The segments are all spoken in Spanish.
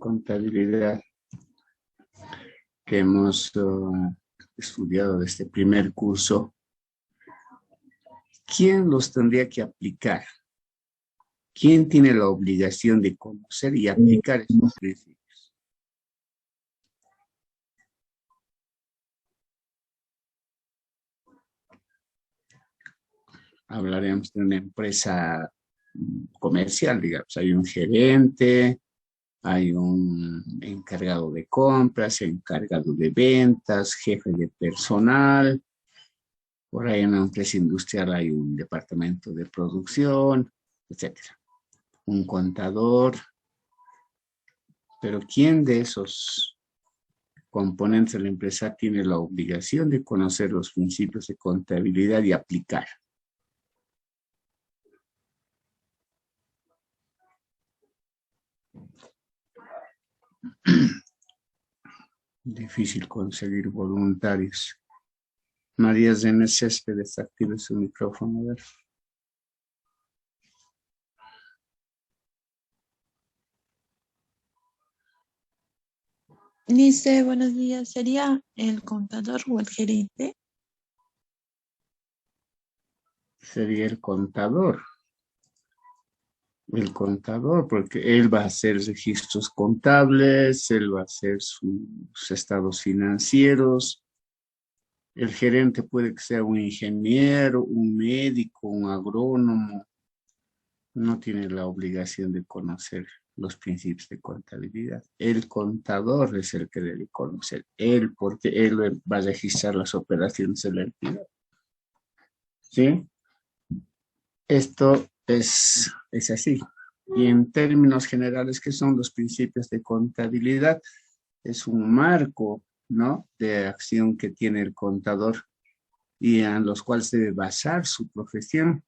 contabilidad que hemos estudiado de este primer curso, ¿quién los tendría que aplicar? ¿Quién tiene la obligación de conocer y aplicar estos principios? Hablaremos de una empresa comercial, digamos. Hay un gerente, hay un encargado de compras, encargado de ventas, jefe de personal. Por ahí en una empresa industrial hay un departamento de producción, etcétera. Un contador. Pero ¿quién de esos componentes de la empresa tiene la obligación de conocer los principios de contabilidad y aplicar? Difícil conseguir voluntarios. María Zenes Céspedes, active su micrófono. A ver. Dice, buenos días, ¿sería el contador o el gerente? Sería el contador. El contador, porque él va a hacer registros contables, él va a hacer sus estados financieros. El gerente puede que sea un ingeniero, un médico, un agrónomo. No tiene la obligación de conocer los principios de contabilidad. El contador es el que debe conocer. Él, porque él va a registrar las operaciones de la entidad. ¿Sí? Esto es así. Y en términos generales, ¿qué son los principios de contabilidad? Es un marco, ¿no?, de acción que tiene el contador y en los cuales debe basar su profesión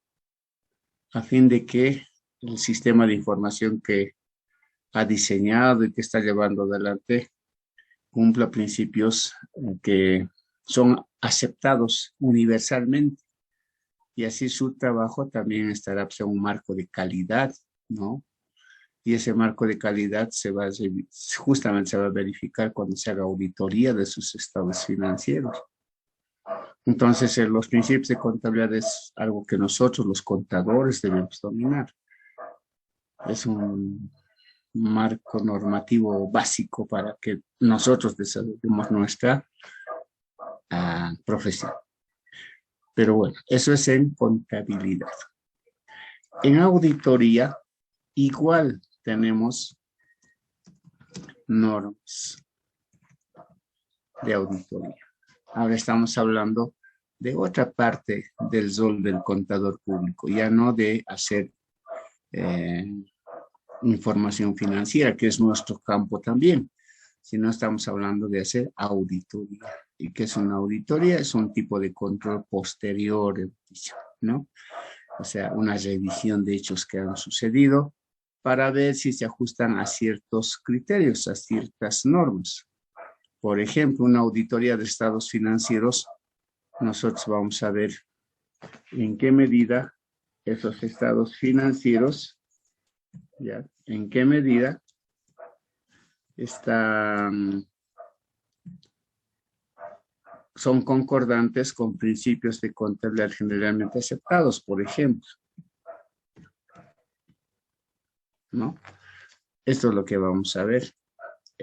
a fin de que el sistema de información que ha diseñado y que está llevando adelante cumpla principios que son aceptados universalmente. Y así su trabajo también estará en un marco de calidad, ¿no? Y ese marco de calidad justamente se va a verificar cuando se haga auditoría de sus estados financieros. Entonces, los principios de contabilidad es algo que nosotros, los contadores, debemos dominar. Es un marco normativo básico para que nosotros desarrollemos nuestra profesión. Pero bueno, eso es en contabilidad. En auditoría, igual tenemos normas de auditoría. Ahora estamos hablando de otra parte del rol del contador público, ya no de hacer información financiera, que es nuestro campo también, sino estamos hablando de hacer auditoría. ¿Y qué es una auditoría? Es un tipo de control posterior, ¿no? O sea, una revisión de hechos que han sucedido para ver si se ajustan a ciertos criterios, a ciertas normas. Por ejemplo, una auditoría de estados financieros, nosotros vamos a ver en qué medida esos estados financieros, ¿ya?, en qué medida son concordantes con principios de contabilidad generalmente aceptados, por ejemplo, ¿no? Esto es lo que vamos a ver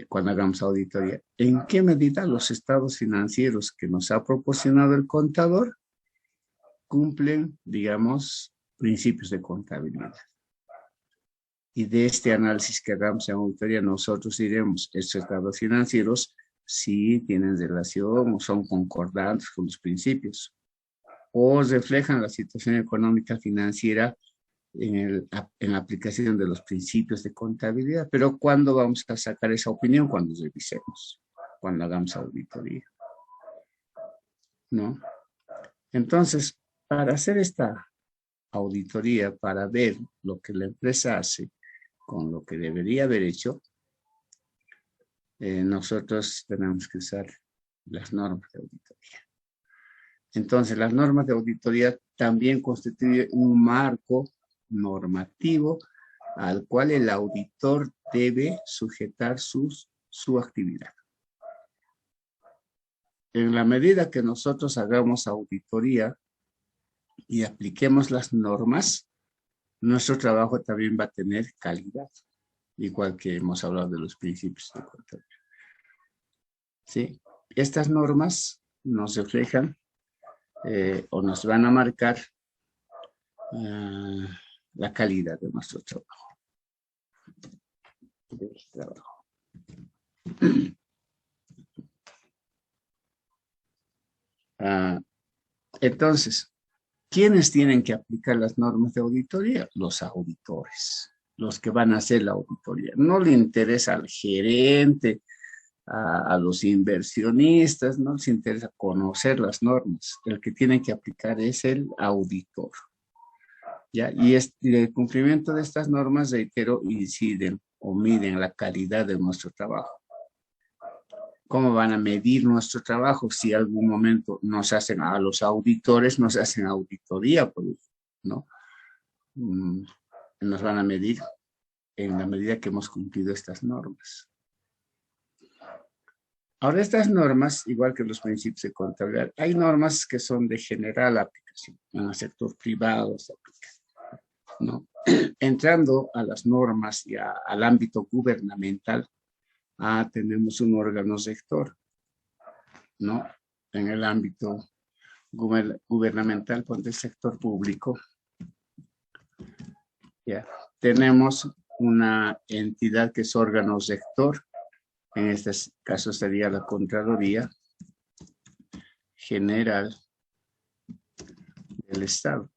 cuando hagamos auditoría. ¿En qué medida los estados financieros que nos ha proporcionado el contador cumplen, digamos, principios de contabilidad? Y de este análisis que hagamos en auditoría, nosotros diremos, estos estados financieros sí tienen relación o son concordantes con los principios, o reflejan la situación económica financiera en la aplicación de los principios de contabilidad. Pero ¿cuándo vamos a sacar esa opinión? Cuando revisemos, cuando hagamos auditoría, ¿no? Entonces, para hacer esta auditoría, para ver lo que la empresa hace con lo que debería haber hecho, nosotros tenemos que usar las normas de auditoría. Entonces, las normas de auditoría también constituyen un marco normativo al cual el auditor debe sujetar su actividad. En la medida que nosotros hagamos auditoría y apliquemos las normas, nuestro trabajo también va a tener calidad, igual que hemos hablado de los principios de contabilidad. ¿Sí? Estas normas nos reflejan o nos van a marcar la calidad de nuestro trabajo. Entonces, ¿quiénes tienen que aplicar las normas de auditoría? Los auditores, los que van a hacer la auditoría. No le interesa al gerente, a los inversionistas, no les interesa conocer las normas. El que tiene que aplicar es el auditor. ¿Ya? Y el cumplimiento de estas normas, reitero, inciden o miden la calidad de nuestro trabajo. ¿Cómo van a medir nuestro trabajo? Si algún momento nos hacen, a los auditores nos hacen auditoría, ¿no? Nos van a medir en la medida que hemos cumplido estas normas. Ahora, estas normas, igual que los principios de contabilidad, hay normas que son de general aplicación. En el sector privado se aplican, ¿no? Entrando a las normas y al ámbito gubernamental, tenemos un órgano rector, ¿no? En el ámbito gubernamental, por el sector público, ya tenemos una entidad que es órgano rector. En este caso sería la Contraloría General del Estado.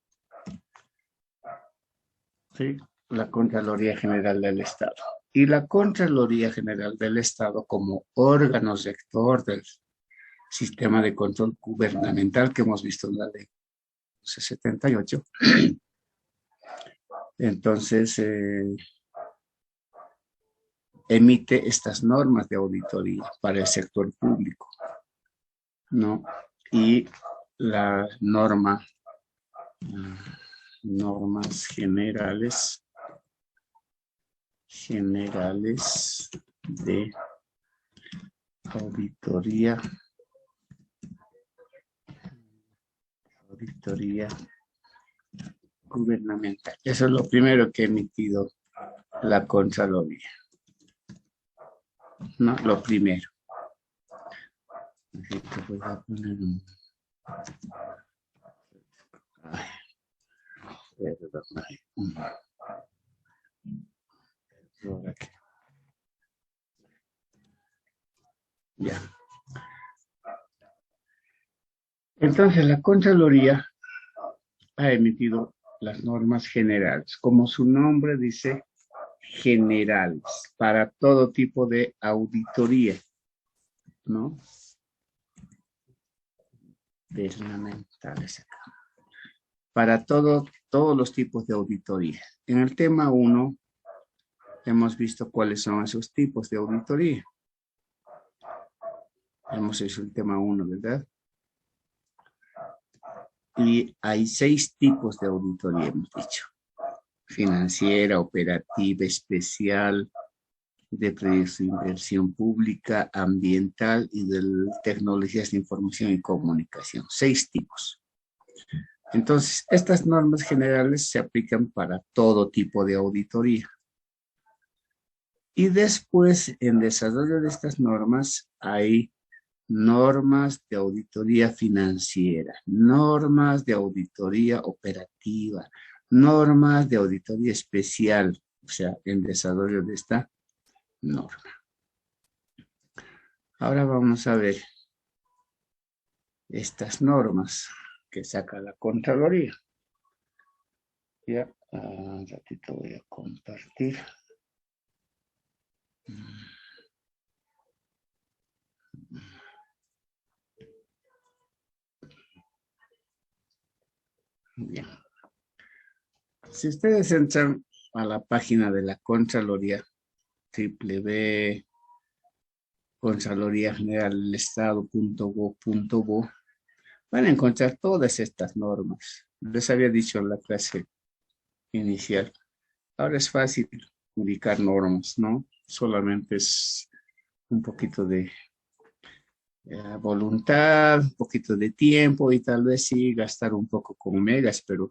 ¿Sí? La Contraloría General del Estado. Y la Contraloría General del Estado, como órgano rector del sistema de control gubernamental que hemos visto en la ley 78, entonces emite estas normas de auditoría para el sector público, ¿no? Y la normas generales de auditoría gubernamental. Eso es lo primero que ha emitido la Contraloría. No, lo primero. Así que voy a poner un... Ay, perdón, ya. Entonces, la Contraloría ha emitido las normas generales. Como su nombre dice, generales, para todo tipo de auditoría, ¿no? Gubernamentales acá. Para todos los tipos de auditoría. En el tema 1, hemos visto cuáles son esos tipos de auditoría. Hemos hecho el tema 1, ¿verdad? Y hay 6 tipos de auditoría, hemos dicho. Financiera, operativa, especial, de proyectos de inversión pública, ambiental y de tecnologías de información y comunicación. 6 tipos. Entonces, estas normas generales se aplican para todo tipo de auditoría. Y después, en desarrollo de estas normas, hay normas de auditoría financiera, normas de auditoría operativa, normas de auditoría especial, o sea, en desarrollo de esta norma. Ahora vamos a ver estas normas que saca la Contraloría. Ya, un ratito voy a compartir. Bien. Si ustedes entran a la página de la Contraloría, www.contraloriageneraldelestado.gov.bo, van a encontrar todas estas normas. Les había dicho en la clase inicial ahora es fácil ubicar normas, ¿no? Solamente es un poquito de voluntad, un poquito de tiempo y tal vez sí gastar un poco con megas, pero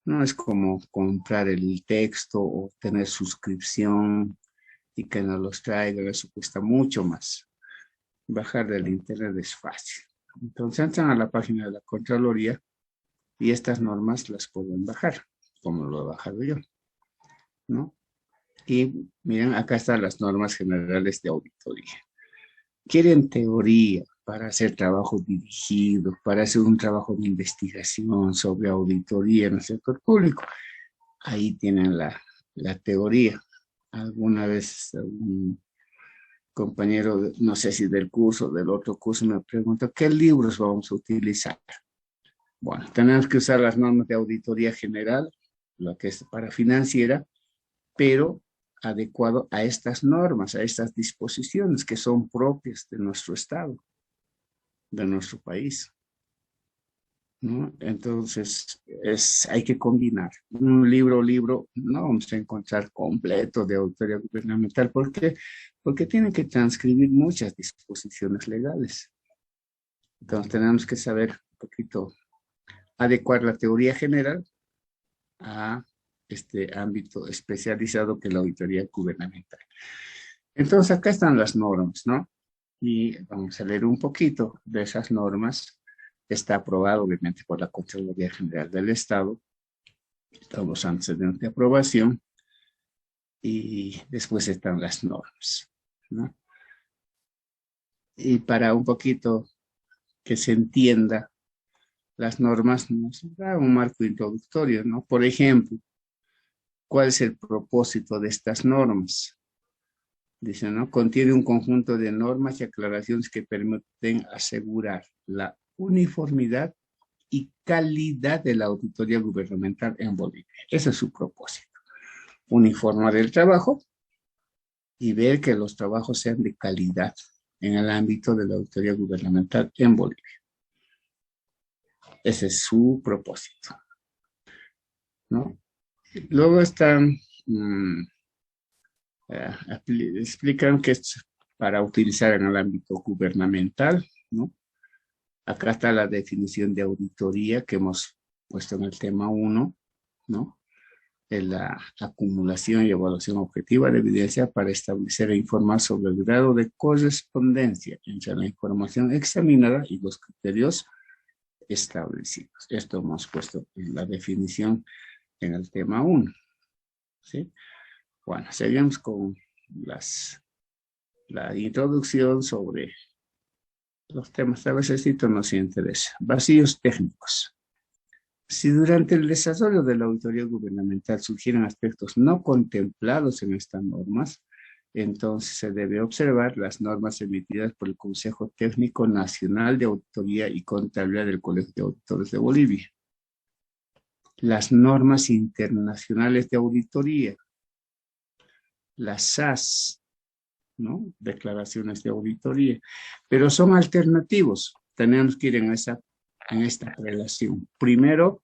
no es como comprar el texto o tener suscripción y que nos los traigan, eso cuesta mucho más. Bajar del internet es fácil. Entonces entran a la página de la Contraloría y estas normas las pueden bajar, como lo he bajado yo, ¿no? Y miren, acá están las normas generales de auditoría. Quieren teoría para hacer trabajo dirigido, para hacer un trabajo de investigación sobre auditoría en el sector público. Ahí tienen la teoría. Alguna vez un compañero, no sé si del curso o del otro curso, me preguntó, ¿qué libros vamos a utilizar? Bueno, tenemos que usar las normas de auditoría general, lo que es para financiera, pero adecuado a estas normas, a estas disposiciones que son propias de nuestro Estado, de nuestro país, ¿no? Entonces, hay que combinar. Un libro no vamos a encontrar completo de auditoría gubernamental. ¿Por qué? Porque tiene que transcribir muchas disposiciones legales. Entonces, tenemos que saber un poquito adecuar la teoría general a este ámbito especializado que es la auditoría gubernamental. Entonces, acá están las normas, ¿no? Y vamos a leer un poquito de esas normas. Está aprobado, obviamente, por la Contraloría General del Estado. Están los antecedentes de aprobación y después están las normas, ¿no? Y para un poquito que se entienda, las normas nos da un marco introductorio, ¿no? Por ejemplo, ¿cuál es el propósito de estas normas? Dice, ¿no? Contiene un conjunto de normas y aclaraciones que permiten asegurar la uniformidad y calidad de la auditoría gubernamental en Bolivia. Ese es su propósito. Uniformar el trabajo y ver que los trabajos sean de calidad en el ámbito de la auditoría gubernamental en Bolivia. Ese es su propósito, ¿no? Luego están, explican que es para utilizar en el ámbito gubernamental, ¿no? Acá está la definición de auditoría que hemos puesto en el tema 1, ¿no? En la acumulación y evaluación objetiva de evidencia para establecer e informar sobre el grado de correspondencia entre la información examinada y los criterios establecidos. Esto hemos puesto en la definición en el tema 1, ¿sí? Bueno, seguimos con la introducción sobre los temas. A veces esto nos interesa. Vacíos técnicos. Si durante el desarrollo de la auditoría gubernamental surgieran aspectos no contemplados en estas normas, entonces se debe observar las normas emitidas por el Consejo Técnico Nacional de Auditoría y Contabilidad del Colegio de Auditores de Bolivia. Las normas internacionales de auditoría, las SAS, ¿no? Declaraciones de auditoría, pero son alternativos. Tenemos que ir en esta relación. Primero,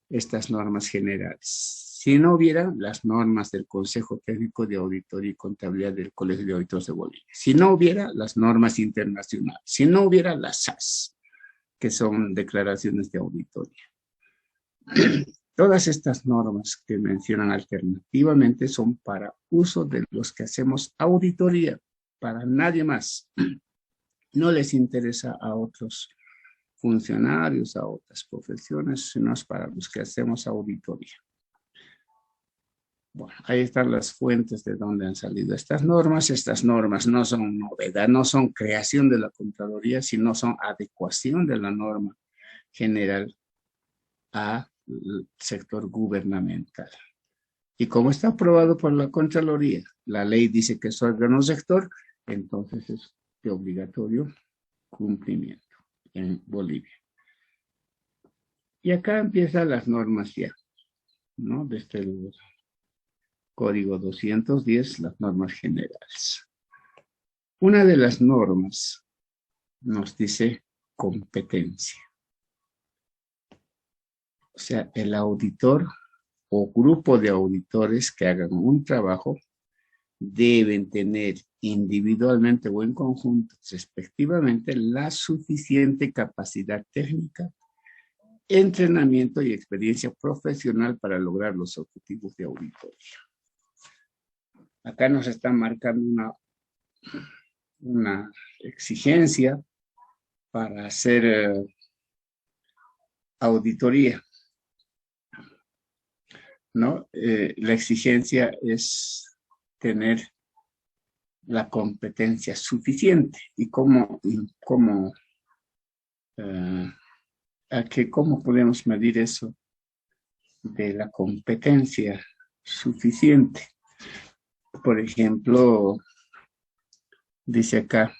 estas normas generales. Si no hubiera las normas del Consejo Técnico de Auditoría y Contabilidad del Colegio de Auditores de Bolivia, si no hubiera las normas internacionales, si no hubiera las SAS, que son declaraciones de auditoría. Todas estas normas que mencionan alternativamente son para uso de los que hacemos auditoría, para nadie más. No les interesa a otros funcionarios, a otras profesiones, sino es para los que hacemos auditoría. Bueno, ahí están las fuentes de donde han salido estas normas. Estas normas no son novedad, no son creación de la Contraloría, sino son adecuación de la norma general al sector gubernamental. Y como está aprobado por la Contraloría, la ley dice que es órgano sector, entonces es de obligatorio cumplimiento en Bolivia. Y acá empiezan las normas ya, ¿no? Desde el Código 210, las normas generales. Una de las normas nos dice competencia. O sea, el auditor o grupo de auditores que hagan un trabajo deben tener individualmente o en conjunto, respectivamente, la suficiente capacidad técnica, entrenamiento y experiencia profesional para lograr los objetivos de auditoría. Acá nos están marcando una exigencia para hacer auditoría, ¿no? La exigencia es tener la competencia suficiente. ¿Y cómo podemos medir eso de la competencia suficiente? Por ejemplo, dice acá,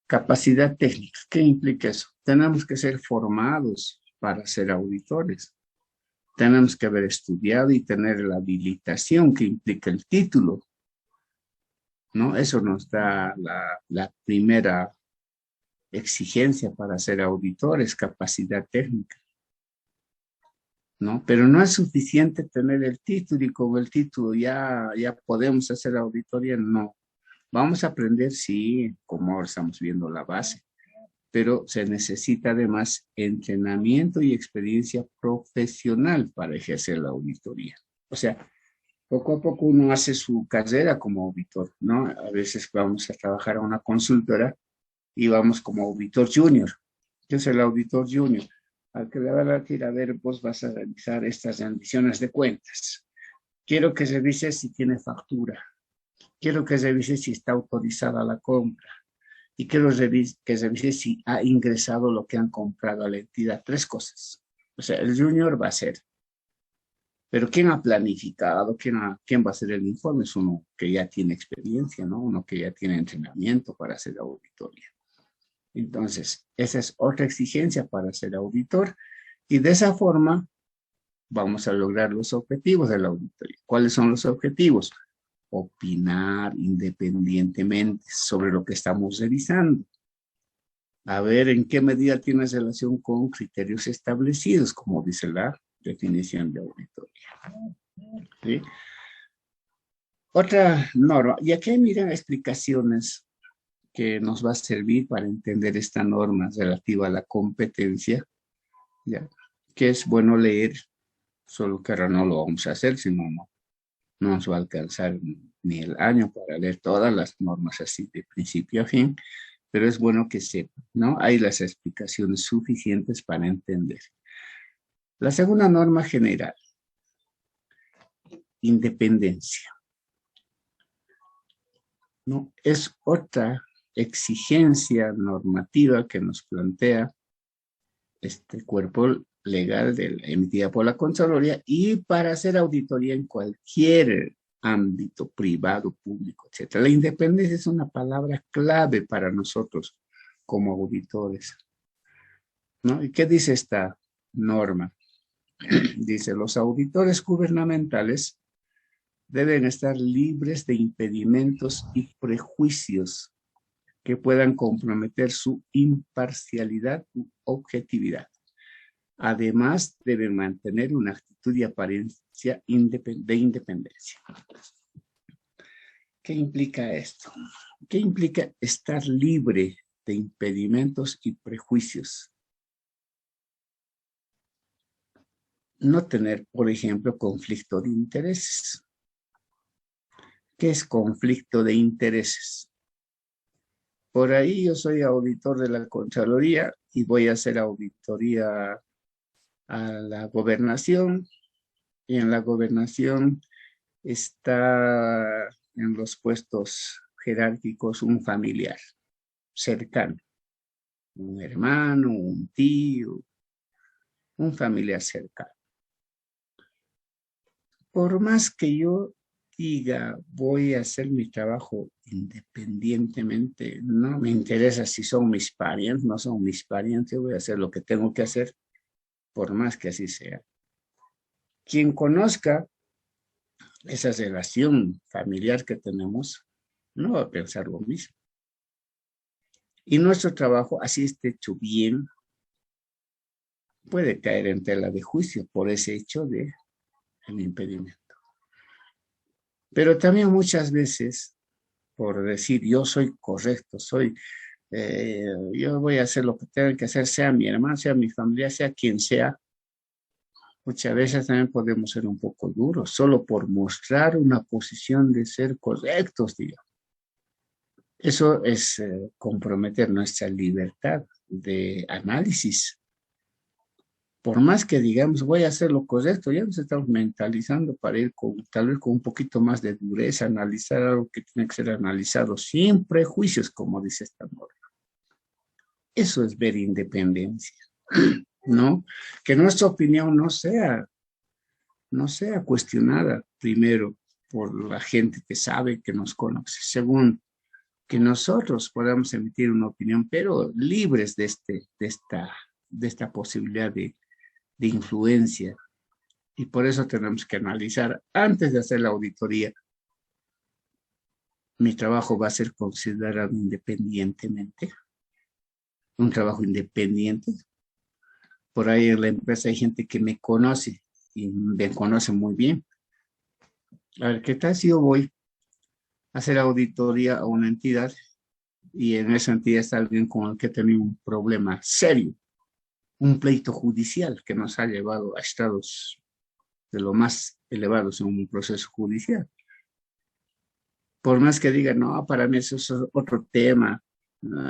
capacidad técnica. ¿Qué implica eso? Tenemos que ser formados para ser auditores. Tenemos que haber estudiado y tener la habilitación que implica el título, ¿no? Eso nos da la primera exigencia para ser auditores, capacidad técnica, ¿no? Pero no es suficiente tener el título y con el título ya podemos hacer auditoría, no. Vamos a aprender, sí, como ahora estamos viendo la base, pero se necesita además entrenamiento y experiencia profesional para ejercer la auditoría. O sea, poco a poco uno hace su carrera como auditor, ¿no? A veces vamos a trabajar a una consultora y vamos como auditor junior. ¿Qué es el auditor junior? Al que le va a decir, a ver, vos vas a realizar estas rendiciones de cuentas. Quiero que revises si tiene factura. Quiero que revise si está autorizada la compra. Y quiero que revise si ha ingresado lo que han comprado a la entidad. 3 cosas. O sea, el junior va a ser. Pero ¿quién ha planificado? ¿Quién va a hacer el informe? Es uno que ya tiene experiencia, ¿no? Uno que ya tiene entrenamiento para hacer auditoría. Entonces, esa es otra exigencia para ser auditor. Y de esa forma vamos a lograr los objetivos de la auditoría. ¿Cuáles son los objetivos? Opinar independientemente sobre lo que estamos revisando. A ver en qué medida tiene relación con criterios establecidos, como dice la definición de auditoría. ¿Sí? Otra norma, y aquí miren explicaciones que nos va a servir para entender esta norma relativa a la competencia, ¿ya? Que es bueno leer, solo que ahora no lo vamos a hacer, sino no nos va a alcanzar ni el año para leer todas las normas así de principio a fin, pero es bueno que sepan, ¿no? Hay las explicaciones suficientes para entender. La segunda norma general, independencia, ¿no? Es otra exigencia normativa que nos plantea este cuerpo legal emitida por la Contraloría y para hacer auditoría en cualquier ámbito privado, público, etc. La independencia es una palabra clave para nosotros como auditores, ¿no? ¿Y qué dice esta norma? Dice, los auditores gubernamentales deben estar libres de impedimentos y prejuicios que puedan comprometer su imparcialidad u objetividad. Además, deben mantener una actitud y apariencia de independencia. ¿Qué implica esto? ¿Qué implica estar libre de impedimentos y prejuicios? No tener, por ejemplo, conflicto de intereses. ¿Qué es conflicto de intereses? Por ahí yo soy auditor de la Contraloría y voy a hacer auditoría a la gobernación, y en la gobernación está en los puestos jerárquicos un familiar cercano, un hermano, un tío, un familiar cercano. Por más que yo diga, voy a hacer mi trabajo independientemente, no me interesa si son mis parientes, no son mis parientes, voy a hacer lo que tengo que hacer, por más que así sea. Quien conozca esa relación familiar que tenemos, no va a pensar lo mismo. Y nuestro trabajo, así esté hecho bien, puede caer en tela de juicio por ese hecho de el impedimento. Pero también muchas veces, por decir yo soy correcto, yo voy a hacer lo que tenga que hacer, sea mi hermano, sea mi familia, sea quien sea, muchas veces también podemos ser un poco duros, solo por mostrar una posición de ser correctos, digamos. Eso es comprometer nuestra libertad de análisis. Por más que digamos, voy a hacer lo correcto, ya nos estamos mentalizando para ir tal vez con un poquito más de dureza, analizar algo que tiene que ser analizado sin prejuicios, como dice esta norma. Eso es ver independencia, ¿no? Que nuestra opinión no sea cuestionada, primero, por la gente que sabe, que nos conoce. Segundo, que nosotros podamos emitir una opinión, pero libres de esta posibilidad de influencia. Y por eso tenemos que analizar, antes de hacer la auditoría, mi trabajo va a ser considerado independientemente, un trabajo independiente. Por ahí en la empresa hay gente que me conoce y me conoce muy bien. A ver, ¿qué tal si yo voy a hacer auditoría a una entidad y en esa entidad está alguien con el que he tenido un problema serio, un pleito judicial que nos ha llevado a estados de lo más elevados en un proceso judicial? Por más que diga, no, para mí eso es otro tema,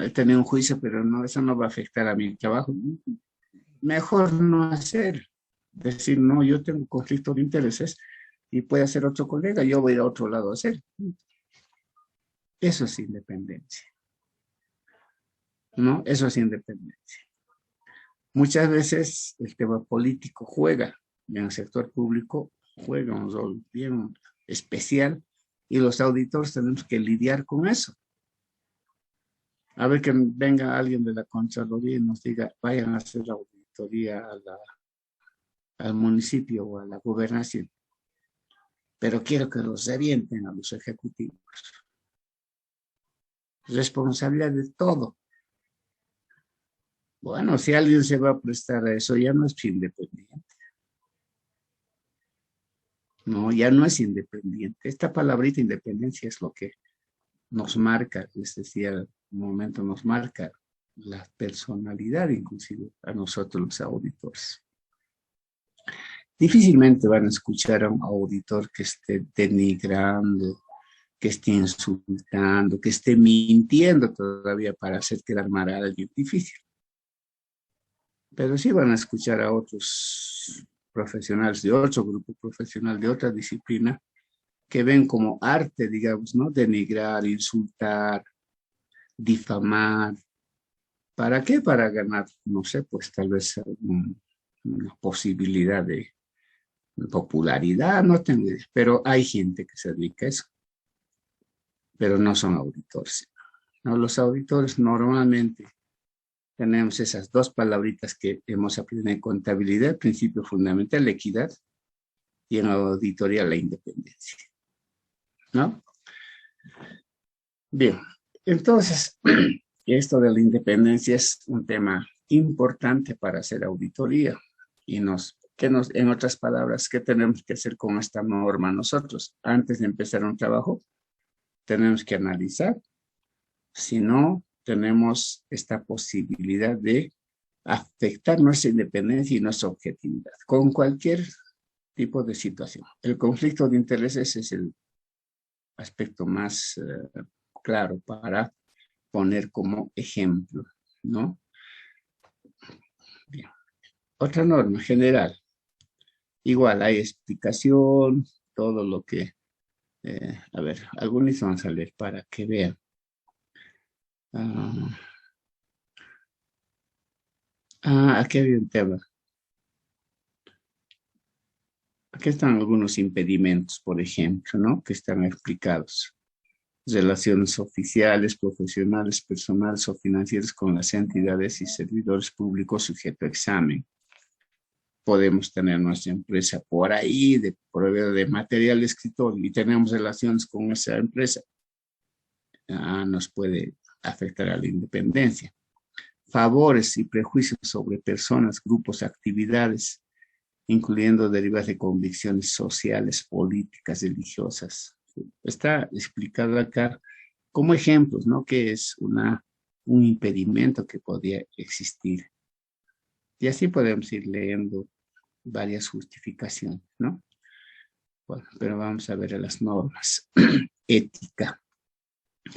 he tenido un juicio, pero no, eso no va a afectar a mi trabajo. Mejor no hacer, decir, no, yo tengo conflicto de intereses y puede hacer otro colega, yo voy a ir a otro lado a hacer. Eso es independencia, ¿no? Eso es independencia. Muchas veces el tema político juega, y en el sector público juega un rol bien especial, y los auditores tenemos que lidiar con eso. A ver que venga alguien de la Contraloría y nos diga, vayan a hacer la auditoría al municipio o a la gobernación, pero quiero que los revienten a los ejecutivos. Responsabilidad de todo. Bueno, si alguien se va a prestar a eso, ya no es independiente. No, ya no es independiente. Esta palabrita independencia es lo que nos marca, les decía, un momento nos marca la personalidad, inclusive a nosotros los auditores. Difícilmente van a escuchar a un auditor que esté denigrando, que esté insultando, que esté mintiendo todavía para hacer quedar mal a alguien. Difícil. Pero sí van a escuchar a otros profesionales de otro grupo profesional, de otra disciplina, que ven como arte, digamos, ¿no? Denigrar, insultar, difamar. ¿Para qué? Para ganar, no sé, pues tal vez una posibilidad de popularidad, no tengo idea. Pero hay gente que se dedica a eso, pero no son auditores. ¿No? Los auditores normalmente tenemos esas dos palabritas que hemos aprendido en contabilidad, principio fundamental, la equidad, y en auditoría la independencia. ¿No? Bien, entonces, esto de la independencia es un tema importante para hacer auditoría y en otras palabras, ¿qué tenemos que hacer con esta norma nosotros? Antes de empezar un trabajo, tenemos que analizar si no tenemos esta posibilidad de afectar nuestra independencia y nuestra objetividad con cualquier tipo de situación. El conflicto de intereses es el aspecto más claro para poner como ejemplo, ¿no? Bien. Otra norma general. Igual hay explicación, todo lo que, a ver, algunos vamos a leer para que vean. Aquí había un tema. Aquí están algunos impedimentos, por ejemplo, ¿no? Que están explicados. Relaciones oficiales, profesionales, personales o financieras con las entidades y servidores públicos sujeto a examen. Podemos tener nuestra empresa por ahí, de proveedor de material escritor, y tenemos relaciones con esa empresa. Nos puede afectar a la independencia. Favores y prejuicios sobre personas, grupos, actividades incluyendo derivadas de convicciones sociales, políticas, religiosas. Está explicado acá como ejemplos, ¿no? Que es un impedimento que podría existir. Y así podemos ir leyendo varias justificaciones, ¿no? Bueno, pero vamos a ver las normas. Ética,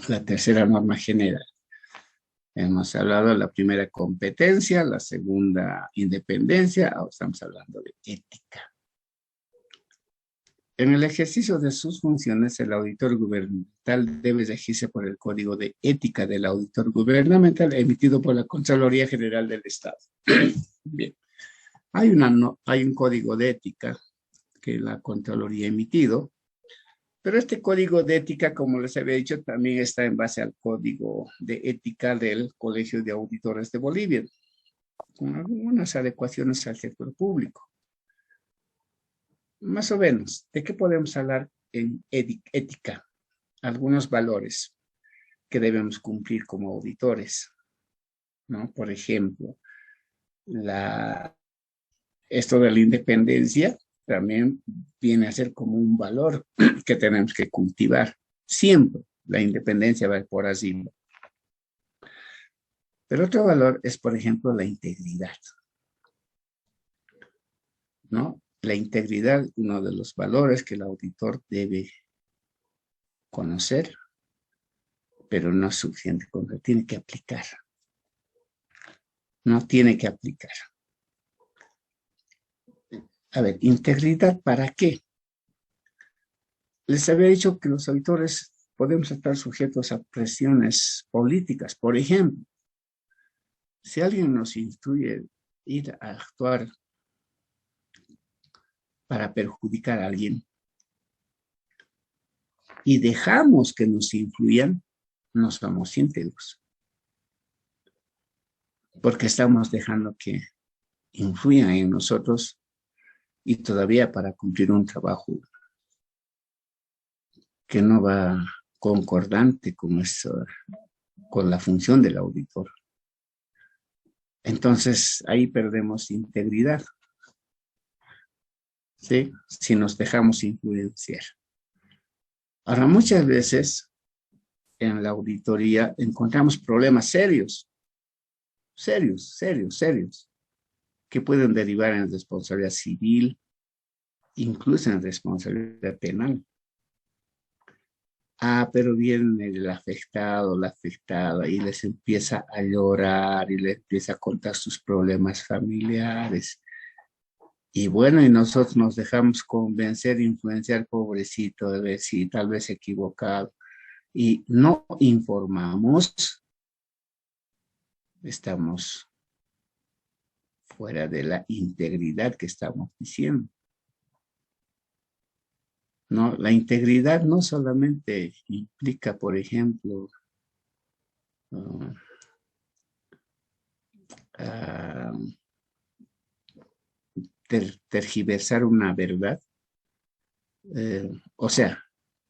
la tercera norma general. Hemos hablado de la primera competencia, la segunda independencia, ahora estamos hablando de ética. En el ejercicio de sus funciones, el auditor gubernamental debe regirse por el Código de Ética del Auditor Gubernamental emitido por la Contraloría General del Estado. Bien, hay un código de ética que la Contraloría ha emitido, pero este código de ética, como les había dicho, también está en base al código de ética del Colegio de Auditores de Bolivia, con algunas adecuaciones al sector público. Más o menos, ¿de qué podemos hablar en ética? Algunos valores que debemos cumplir como auditores, ¿no? Por ejemplo, esto de la independencia también viene a ser como un valor que tenemos que cultivar. Siempre la independencia va por allí. Pero otro valor es, por ejemplo, la integridad, ¿no? La integridad, uno de los valores que el auditor debe conocer, pero no es suficiente, tiene que aplicar. No tiene que aplicar. A ver, integridad, ¿para qué? Les había dicho que los auditores podemos estar sujetos a presiones políticas. Por ejemplo, si alguien nos instruye ir a actuar para perjudicar a alguien y dejamos que nos influyan, no somos íntegros. Porque estamos dejando que influyan en nosotros y todavía para cumplir un trabajo que no va concordante con la función del auditor. Entonces, ahí perdemos integridad, ¿sí? Si nos dejamos influenciar. Ahora, muchas veces en la auditoría encontramos problemas serios, que pueden derivar en responsabilidad civil, incluso en responsabilidad penal. Pero viene el afectado, la afectada, y les empieza a llorar y les empieza a contar sus problemas familiares. Y bueno, y nosotros nos dejamos convencer, influenciar, pobrecito, de ver si tal vez equivocado, y no informamos, estamos fuera de la integridad que estamos diciendo. No, la integridad no solamente implica, por ejemplo, tergiversar una verdad, o sea,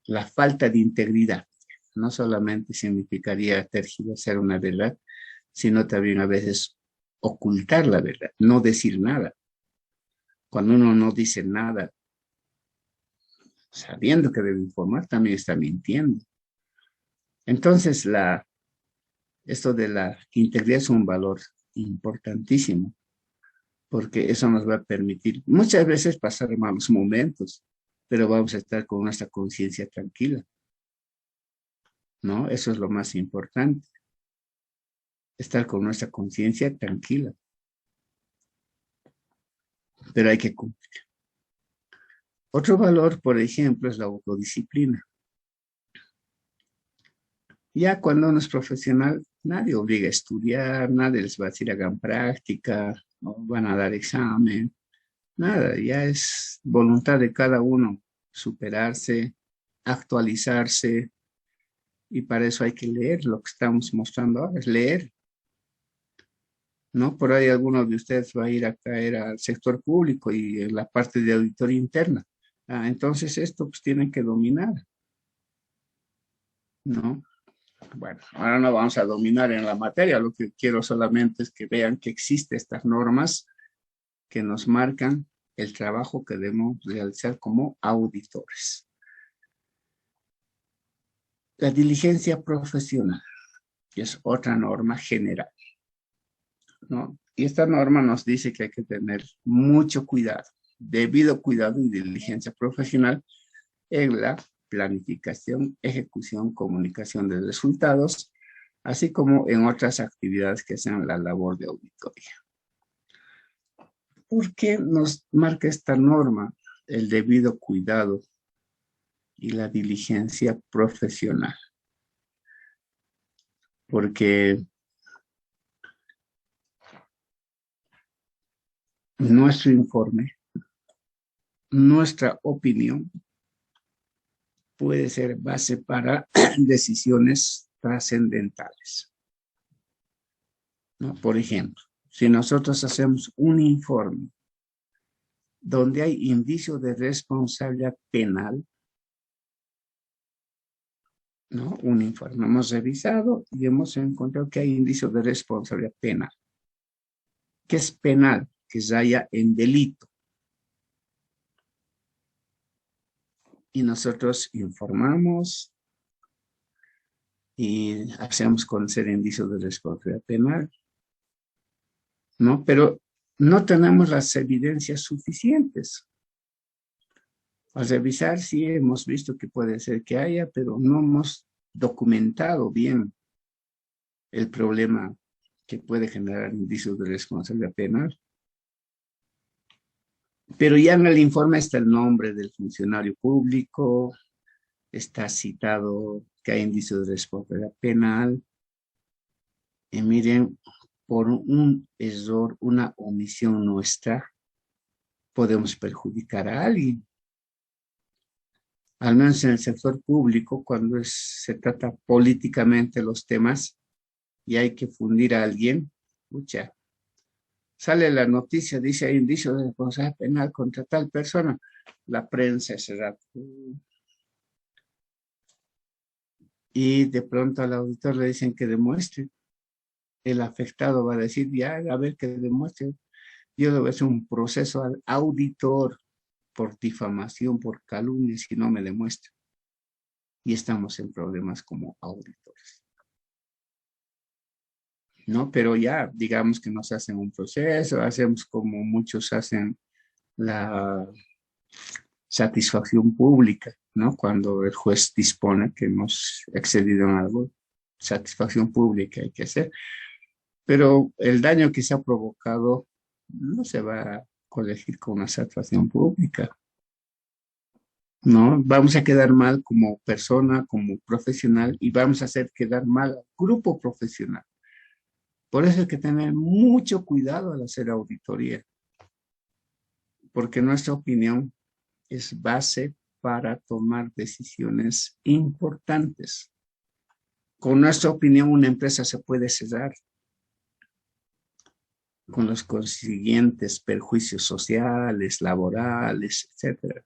la falta de integridad no solamente significaría tergiversar una verdad, sino también a veces ocultar la verdad, no decir nada. Cuando uno no dice nada, sabiendo que debe informar, también está mintiendo. Entonces, esto de la integridad es un valor importantísimo, porque eso nos va a permitir muchas veces pasar malos momentos, pero vamos a estar con nuestra conciencia tranquila, ¿no? Eso es lo más importante, estar con nuestra conciencia tranquila, pero hay que cumplir. Otro valor, por ejemplo, es la autodisciplina. Ya cuando uno es profesional, nadie obliga a estudiar, nadie les va a decir hagan práctica, no van a dar examen, nada, ya es voluntad de cada uno superarse, actualizarse, y para eso hay que leer. Lo que estamos mostrando ahora es leer, ¿no? Por ahí alguno de ustedes va a ir a caer al sector público y en la parte de auditoría interna. Entonces esto pues tienen que dominar, ¿no? Bueno, ahora no vamos a dominar en la materia, lo que quiero solamente es que vean que existen estas normas que nos marcan el trabajo que debemos realizar como auditores. La diligencia profesional, que es otra norma general, ¿no? Y esta norma nos dice que hay que tener mucho cuidado, debido cuidado y diligencia profesional en la planificación, ejecución, comunicación de resultados, así como en otras actividades que sean la labor de auditoría. ¿Por qué nos marca esta norma el debido cuidado y la diligencia profesional? Porque nuestro informe, nuestra opinión puede ser base para decisiones trascendentales, ¿no? Por ejemplo, si nosotros hacemos un informe donde hay indicio de responsabilidad penal, ¿no? Un informe hemos revisado y hemos encontrado que hay indicio de responsabilidad penal. ¿Qué es penal? Que raya en delito. Y nosotros informamos y hacemos conocer indicios de responsabilidad penal, ¿no? Pero no tenemos las evidencias suficientes. Al revisar, sí hemos visto que puede ser que haya, pero no hemos documentado bien el problema que puede generar indicios de responsabilidad penal. Pero ya en el informe está el nombre del funcionario público, está citado que hay indicios de responsabilidad penal. Y miren, por un error, una omisión nuestra, podemos perjudicar a alguien. Al menos en el sector público, cuando se trata políticamente los temas y hay que fundir a alguien, pucha, sale la noticia, dice hay indicios de responsabilidad penal contra tal persona, la prensa ese rato. Y de pronto al auditor le dicen que demuestre. El afectado va a decir, ya, a ver que demuestre. Yo le voy a hacer un proceso al auditor por difamación, por calumnia, si no me demuestra. Y estamos en problemas como auditores, ¿no? Pero ya, digamos que nos hacen un proceso, hacemos como muchos hacen la satisfacción pública, ¿no? Cuando el juez dispone que hemos excedido en algo, satisfacción pública hay que hacer. Pero el daño que se ha provocado no se va a corregir con una satisfacción pública, ¿no? Vamos a quedar mal como persona, como profesional, y vamos a hacer quedar mal al grupo profesional. Por eso hay que tener mucho cuidado al hacer auditoría, porque nuestra opinión es base para tomar decisiones importantes. Con nuestra opinión, una empresa se puede cerrar, con los consiguientes perjuicios sociales, laborales, etcétera.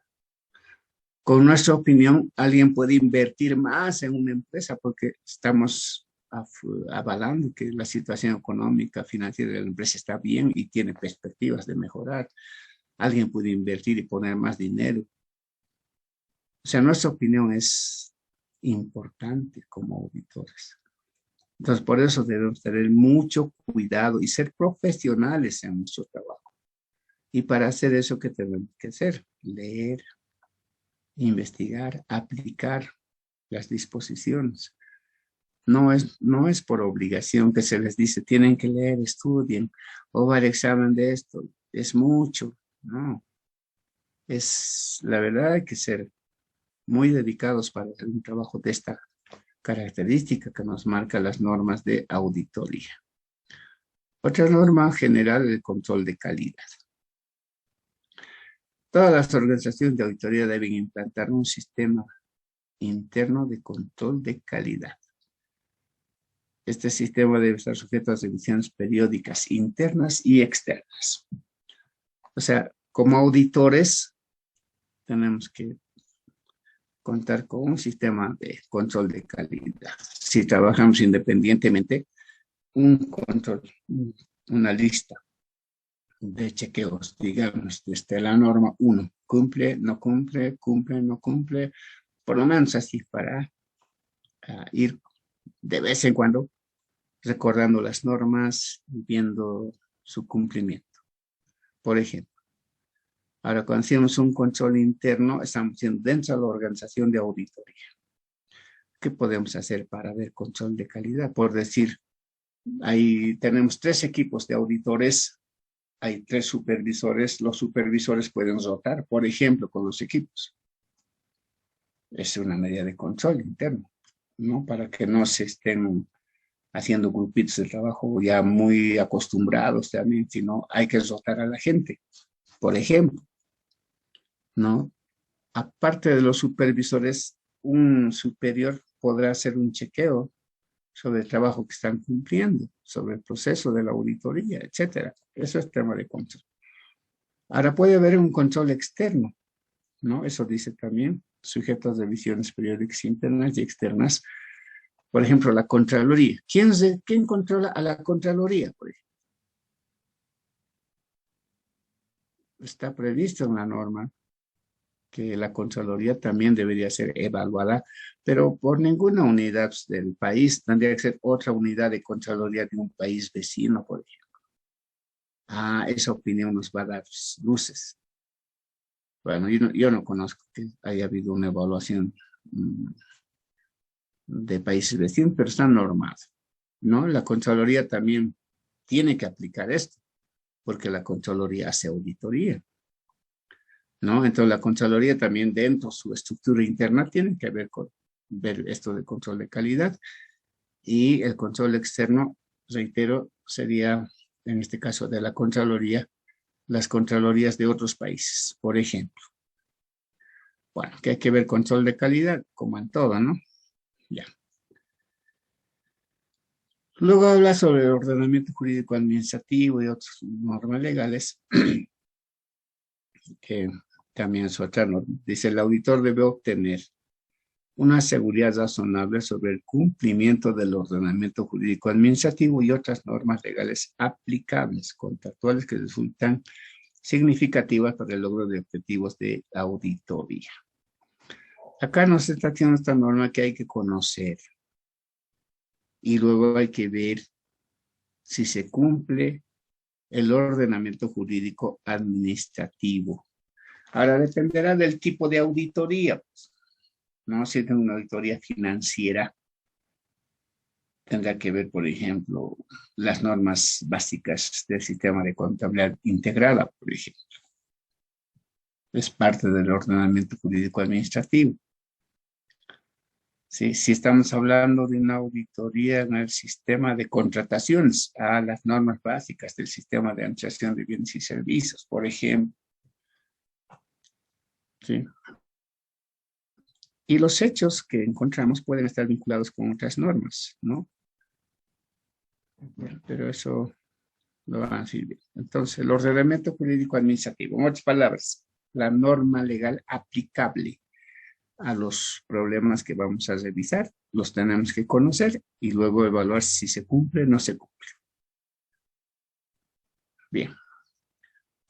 Con nuestra opinión, alguien puede invertir más en una empresa porque estamos avalando que la situación económica, financiera de la empresa está bien y tiene perspectivas de mejorar. Alguien puede invertir y poner más dinero. O sea, nuestra opinión es importante como auditores. Entonces, por eso debemos tener mucho cuidado y ser profesionales en nuestro trabajo. Y para hacer eso, ¿qué tenemos que hacer? Leer, investigar, aplicar las disposiciones. No es por obligación que se les dice, tienen que leer, estudien, o va al examen de esto. Es mucho, no. La verdad, hay que ser muy dedicados para hacer un trabajo de esta característica que nos marca las normas de auditoría. Otra norma general, el control de calidad. Todas las organizaciones de auditoría deben implantar un sistema interno de control de calidad. Este sistema debe estar sujeto a revisiones periódicas internas y externas. O sea, como auditores tenemos que contar con un sistema de control de calidad. Si trabajamos independientemente, un control, una lista de chequeos, digamos, desde la norma 1, cumple, no cumple, cumple, no cumple, por lo menos así para ir de vez en cuando recordando las normas y viendo su cumplimiento. Por ejemplo, ahora cuando hacemos un control interno, estamos haciendo dentro de la organización de auditoría. ¿Qué podemos hacer para ver control de calidad? Por decir, ahí tenemos 3 equipos de auditores, hay 3 supervisores, los supervisores pueden rotar, por ejemplo, con los equipos. Es una medida de control interno, ¿no? Para que no se estén haciendo grupitos de trabajo ya muy acostumbrados también, sino hay que rotar a la gente, por ejemplo, ¿no? Aparte de los supervisores, un superior podrá hacer un chequeo sobre el trabajo que están cumpliendo, sobre el proceso de la auditoría, etcétera. Eso es tema de control. Ahora puede haber un control externo, ¿no? Eso dice también, sujetos de revisiones periódicas internas y externas. Por ejemplo, la Contraloría. ¿Quién controla a la Contraloría? Por ejemplo? Está previsto en la norma que la Contraloría también debería ser evaluada, pero por ninguna unidad del país. Tendría que ser otra unidad de Contraloría de un país vecino, por ejemplo. Esa opinión nos va a dar luces. Bueno, yo no conozco que haya habido una evaluación de países vecinos, pero está normado, ¿no? La Contraloría también tiene que aplicar esto, porque la Contraloría hace auditoría, ¿no? Entonces la Contraloría también dentro de su estructura interna tiene que ver con ver esto de control de calidad, y el control externo, reitero, sería en este caso de la Contraloría, las Contralorías de otros países, por ejemplo. Bueno, que hay que ver control de calidad, como en todo, ¿no? Ya. Luego habla sobre el ordenamiento jurídico administrativo y otras normas legales, que también es otra norma. Dice, el auditor debe obtener una seguridad razonable sobre el cumplimiento del ordenamiento jurídico administrativo y otras normas legales aplicables, contractuales que resultan significativas para el logro de objetivos de auditoría. Acá nos está haciendo esta norma que hay que conocer y luego hay que ver si se cumple el ordenamiento jurídico administrativo. Ahora dependerá del tipo de auditoría, pues, ¿no? Si es una auditoría financiera, tendrá que ver, por ejemplo, las normas básicas del sistema de contabilidad integrada, por ejemplo. Es parte del ordenamiento jurídico administrativo. ¿Sí? Si estamos hablando de una auditoría en el sistema de contrataciones, a las normas básicas del sistema de administración de bienes y servicios, por ejemplo. ¿Sí? Y los hechos que encontramos pueden estar vinculados con otras normas, ¿no? Pero eso lo van a decir bien. Entonces, el ordenamiento jurídico administrativo, en otras palabras, la norma legal aplicable a los problemas que vamos a revisar, los tenemos que conocer y luego evaluar si se cumple o no se cumple. Bien.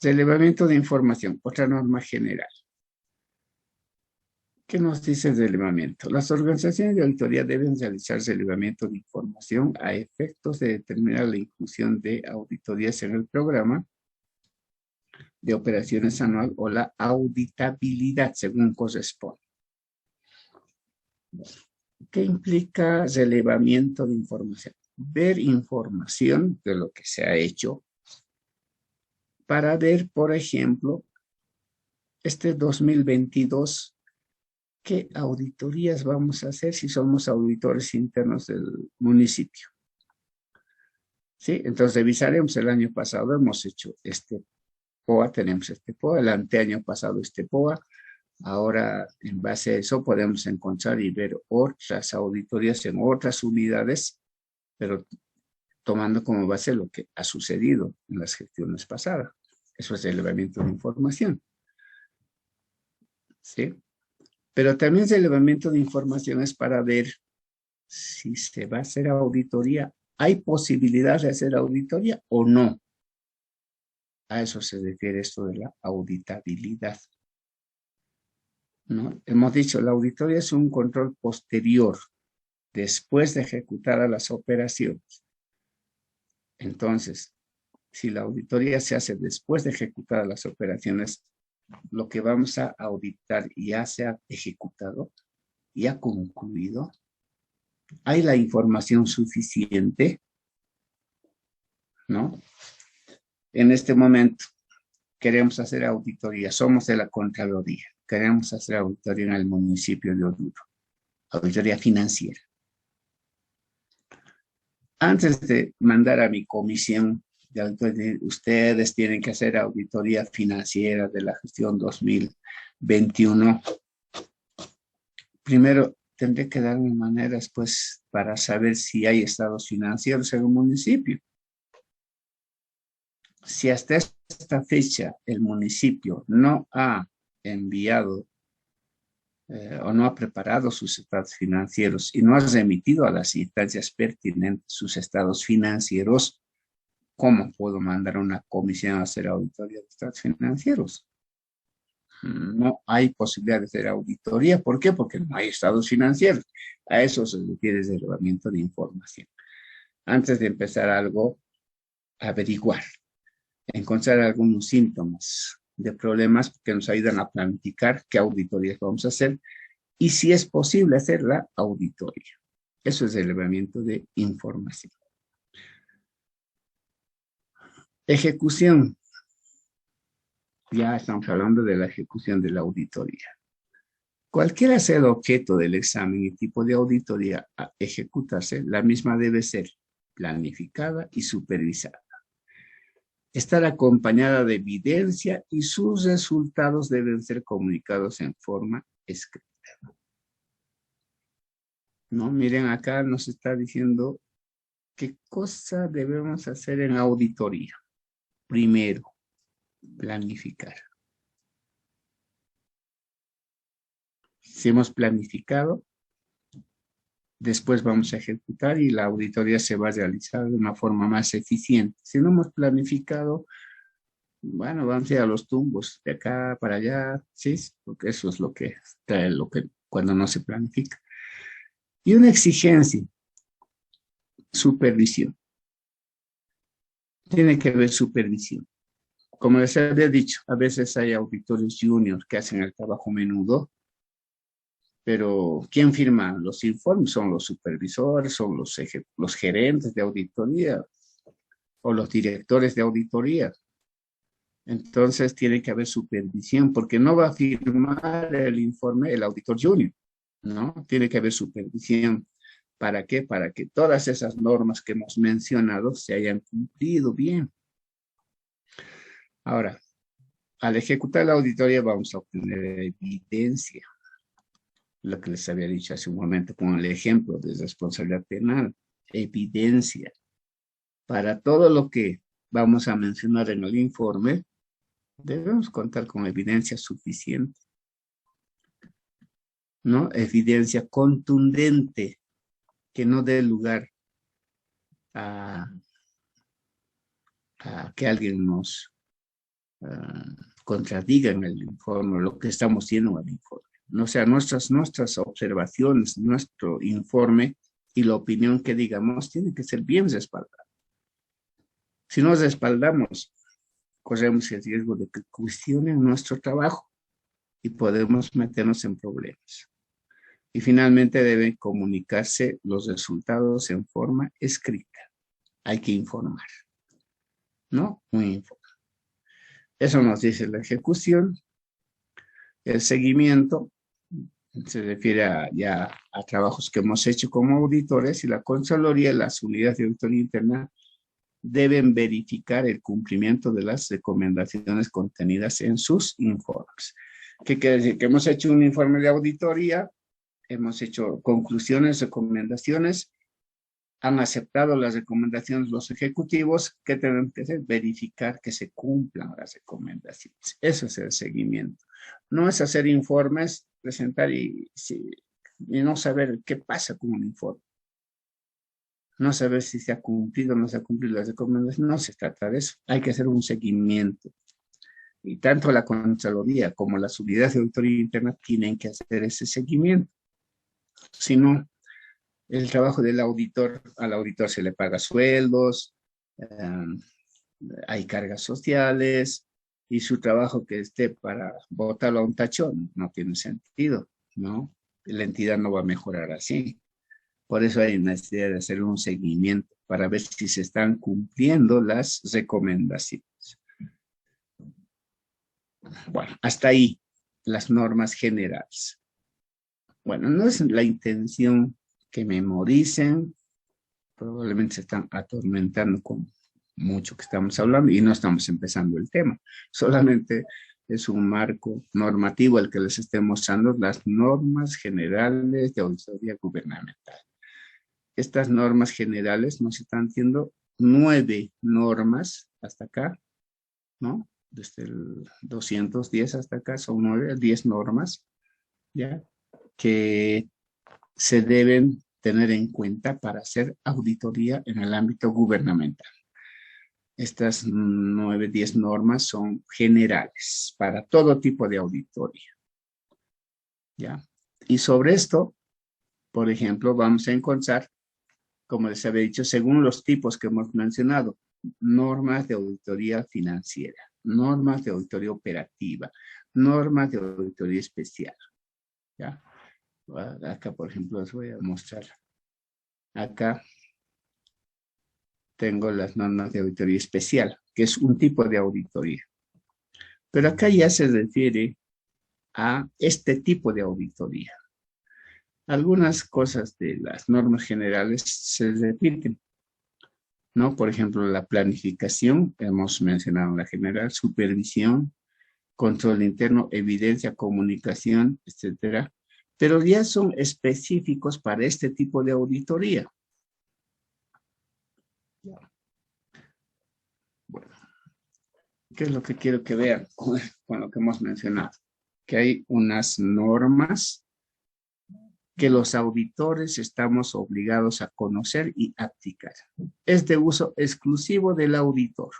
Relevamiento de información, otra norma general. ¿Qué nos dice el relevamiento? Las organizaciones de auditoría deben realizar relevamiento de información a efectos de determinar la inclusión de auditorías en el programa de operaciones anual o la auditabilidad, según corresponde. ¿Qué implica relevamiento de información? Ver información de lo que se ha hecho para ver, por ejemplo, este 2022, ¿qué auditorías vamos a hacer si somos auditores internos del municipio? ¿Sí? Entonces revisaremos el año pasado, hemos hecho este POA, tenemos este POA, el anteaño pasado este POA. Ahora, en base a eso, podemos encontrar y ver otras auditorías en otras unidades, pero tomando como base lo que ha sucedido en las gestiones pasadas. Eso es relevamiento de información. ¿Sí? Pero también el relevamiento de información es para ver si se va a hacer auditoría. ¿Hay posibilidad de hacer auditoría o no? A eso se refiere esto de la auditabilidad, ¿no? Hemos dicho, la auditoría es un control posterior, después de ejecutadas las operaciones. Entonces, si la auditoría se hace después de ejecutar las operaciones, lo que vamos a auditar ya se ha ejecutado, ya concluido, hay la información suficiente, ¿no? En este momento queremos hacer auditoría, somos de la Contraloría, queremos hacer auditoría en el municipio de Oruro, auditoría financiera. Antes de mandar a mi comisión de auditoría, ustedes tienen que hacer auditoría financiera de la gestión 2021. Primero, tendré que darme maneras, pues, para saber si hay estados financieros en un municipio. Si hasta esta fecha el municipio no ha enviado o no ha preparado sus estados financieros y no ha remitido a las instancias pertinentes sus estados financieros, ¿cómo puedo mandar a una comisión a hacer auditoría de estados financieros? No hay posibilidad de hacer auditoría. ¿Por qué? Porque no hay estados financieros. A eso se refiere el relevamiento de información. Antes de empezar algo, averiguar, encontrar algunos síntomas de problemas que nos ayudan a planificar qué auditorías vamos a hacer y si es posible hacer la auditoría. Eso es el relevamiento de información. Ejecución. Ya estamos hablando de la ejecución de la auditoría. Cualquiera sea el objeto del examen y tipo de auditoría a ejecutarse, la misma debe ser planificada y supervisada. Estar acompañada de evidencia y sus resultados deben ser comunicados en forma escrita. ¿No? Miren, acá nos está diciendo qué cosa debemos hacer en auditoría. Primero, planificar. Si hemos planificado, después vamos a ejecutar y la auditoría se va a realizar de una forma más eficiente. Si no hemos planificado, bueno, vamos a ir a los tumbos, de acá para allá, sí, porque eso es lo que trae cuando no se planifica. Y una exigencia, supervisión. Tiene que haber supervisión. Como les había dicho, a veces hay auditores juniors que hacen el trabajo menudo, pero ¿quién firma los informes? Son los supervisores, son los gerentes de auditoría o los directores de auditoría. Entonces tiene que haber supervisión, porque no va a firmar el informe el auditor junior, ¿no? Tiene que haber supervisión. ¿Para qué? Para que todas esas normas que hemos mencionado se hayan cumplido bien. Ahora, al ejecutar la auditoría vamos a obtener evidencia. Lo que les había dicho hace un momento con el ejemplo de responsabilidad penal. Evidencia. Para todo lo que vamos a mencionar en el informe, debemos contar con evidencia suficiente, ¿no? Evidencia contundente que no dé lugar a que alguien nos contradiga en el informe, lo que estamos haciendo en el informe. ¿No? O sea, nuestras observaciones, nuestro informe y la opinión que digamos tiene que ser bien respaldada. Si no respaldamos, corremos el riesgo de que cuestionen nuestro trabajo y podemos meternos en problemas. Y finalmente deben comunicarse los resultados en forma escrita. Hay que informar, ¿no? Muy importante. Eso nos dice la ejecución. El seguimiento se refiere a trabajos que hemos hecho como auditores y la Contraloría, las unidades de auditoría interna, deben verificar el cumplimiento de las recomendaciones contenidas en sus informes. ¿Qué quiere decir? Que hemos hecho un informe de auditoría, hemos hecho conclusiones, recomendaciones, han aceptado las recomendaciones los ejecutivos. ¿Qué tenemos que hacer? Verificar que se cumplan las recomendaciones. Eso es el seguimiento. No es hacer informes, presentar y no saber qué pasa con un informe. no saber si se ha cumplido o no se ha cumplido las recomendaciones. No se trata de eso. Hay que hacer un seguimiento. Y tanto la Contraloría como las unidades de auditoría interna tienen que hacer ese seguimiento. Si no, el trabajo del auditor, al auditor se le paga sueldos, hay cargas sociales, y su trabajo que esté para botarlo a un tachón no tiene sentido, ¿no? La entidad no va a mejorar así. Por eso hay necesidad de hacer un seguimiento para ver si se están cumpliendo las recomendaciones. Bueno, hasta ahí las normas generales. Bueno, no es la intención que memoricen, probablemente se están atormentando con mucho que estamos hablando y no estamos empezando el tema. Solamente es un marco normativo el que les esté mostrando las normas generales de auditoría gubernamental. Estas normas generales nos están diciendo 9 normas hasta acá, ¿no? Desde el 210 hasta acá son 9, 10 normas, ¿ya? Que se deben tener en cuenta para hacer auditoría en el ámbito gubernamental. Estas 9, 10 normas son generales para todo tipo de auditoría, ¿ya? Y sobre esto, por ejemplo, vamos a encontrar, como les había dicho, según los tipos que hemos mencionado, normas de auditoría financiera, normas de auditoría operativa, normas de auditoría especial, ¿ya? Acá, por ejemplo, les voy a mostrar. Acá tengo las normas de auditoría especial, que es un tipo de auditoría. Pero acá ya se refiere a este tipo de auditoría. Algunas cosas de las normas generales se repiten, ¿no? Por ejemplo, la planificación, hemos mencionado la general, supervisión, control interno, evidencia, comunicación, etcétera. Pero ya son específicos para este tipo de auditoría. Bueno, ¿qué es lo que quiero que vean con lo que hemos mencionado? Que hay unas normas que los auditores estamos obligados a conocer y aplicar. Es de uso exclusivo del auditor.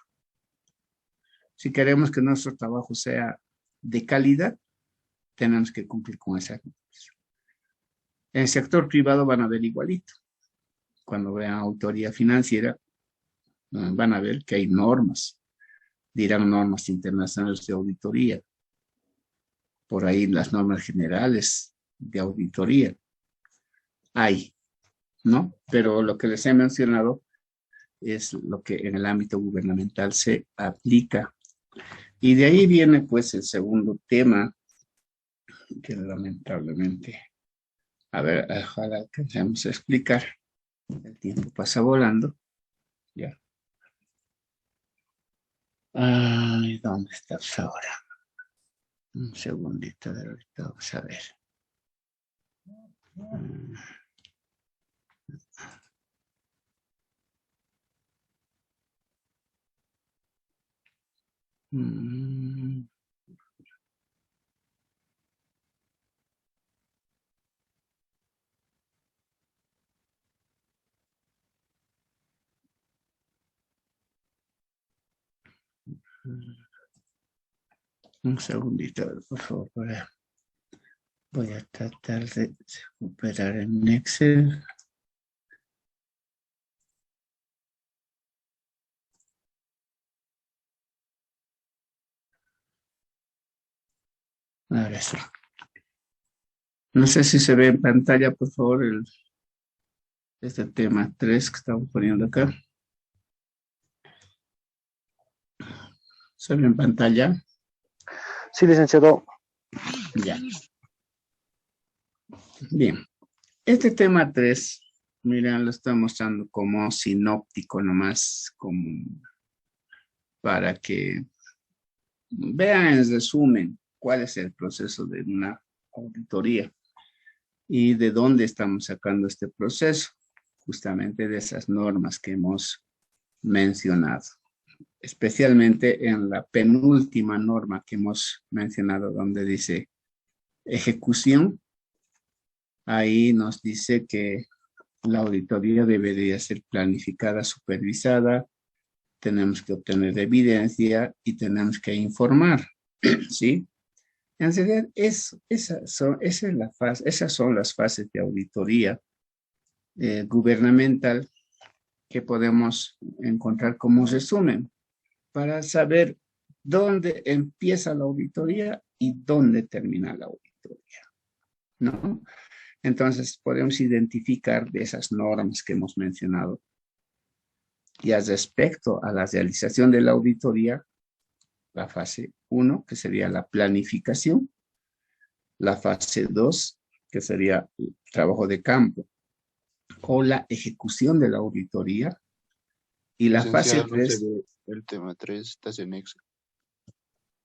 Si queremos que nuestro trabajo sea de calidad, tenemos que cumplir con esas normas. En el sector privado van a ver igualito. Cuando vean auditoría financiera, van a ver que hay normas. Dirán normas internacionales de auditoría. Por ahí las normas generales de auditoría. Hay, ¿no? Pero lo que les he mencionado es lo que en el ámbito gubernamental se aplica. Y de ahí viene pues el segundo tema, que lamentablemente, a ver, ojalá alcancemos a explicar. El tiempo pasa volando. Ya. Ay, ¿dónde estás ahora? Un segundito, de ahorita vamos a ver. Un segundito, por favor. Voy a tratar de recuperar en Excel. Ahora sí. No sé si se ve en pantalla, por favor, este tema 3 que estamos poniendo acá. ¿Se ve en pantalla? Sí, licenciado. Ya. Bien. Este tema 3, miren, lo estoy mostrando como sinóptico nomás, como para que vean en resumen cuál es el proceso de una auditoría y de dónde estamos sacando este proceso, justamente de esas normas que hemos mencionado, especialmente en la penúltima norma que hemos mencionado, donde dice ejecución. Ahí nos dice que La auditoría debería ser planificada, supervisada, tenemos que obtener evidencia y tenemos que informar, ¿sí? En realidad, esas son las fases de auditoría gubernamental que podemos encontrar como resumen para saber dónde empieza la auditoría y dónde termina la auditoría, ¿no? Entonces, podemos identificar de esas normas que hemos mencionado. Y al respecto a la realización de la auditoría, la fase 1, que sería la planificación, la fase 2, que sería el trabajo de campo, o la ejecución de la auditoría, y la fase Licenciado, no se 3, ve el tema 3, estás en Excel.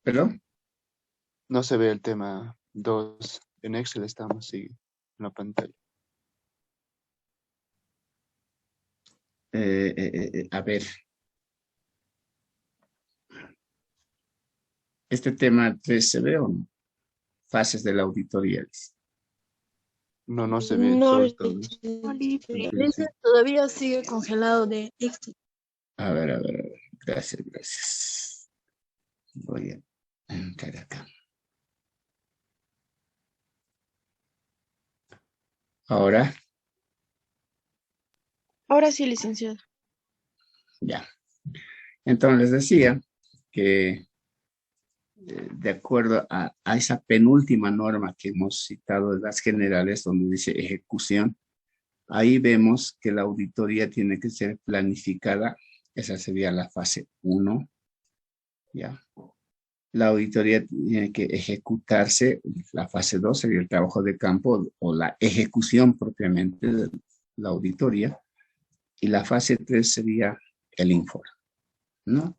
perdón, No se ve el tema 2, en Excel estamos, sí, en la pantalla. a ver, este tema 3 se ve o no, fases de la auditoría. No, no se ve, No, solo está ese todavía sigue congelado de Excel. A ver, gracias. Voy a entrar acá. Ahora, Ahora sí, licenciado. ya. Entonces les decía que de acuerdo a esa penúltima norma que hemos citado de las generales, donde dice ejecución, ahí vemos que la auditoría tiene que ser planificada. Esa sería la fase 1, ¿ya? La auditoría tiene que ejecutarse, la fase 2 sería el trabajo de campo o la ejecución propiamente de la auditoría, y la fase 3 sería el informe, ¿no?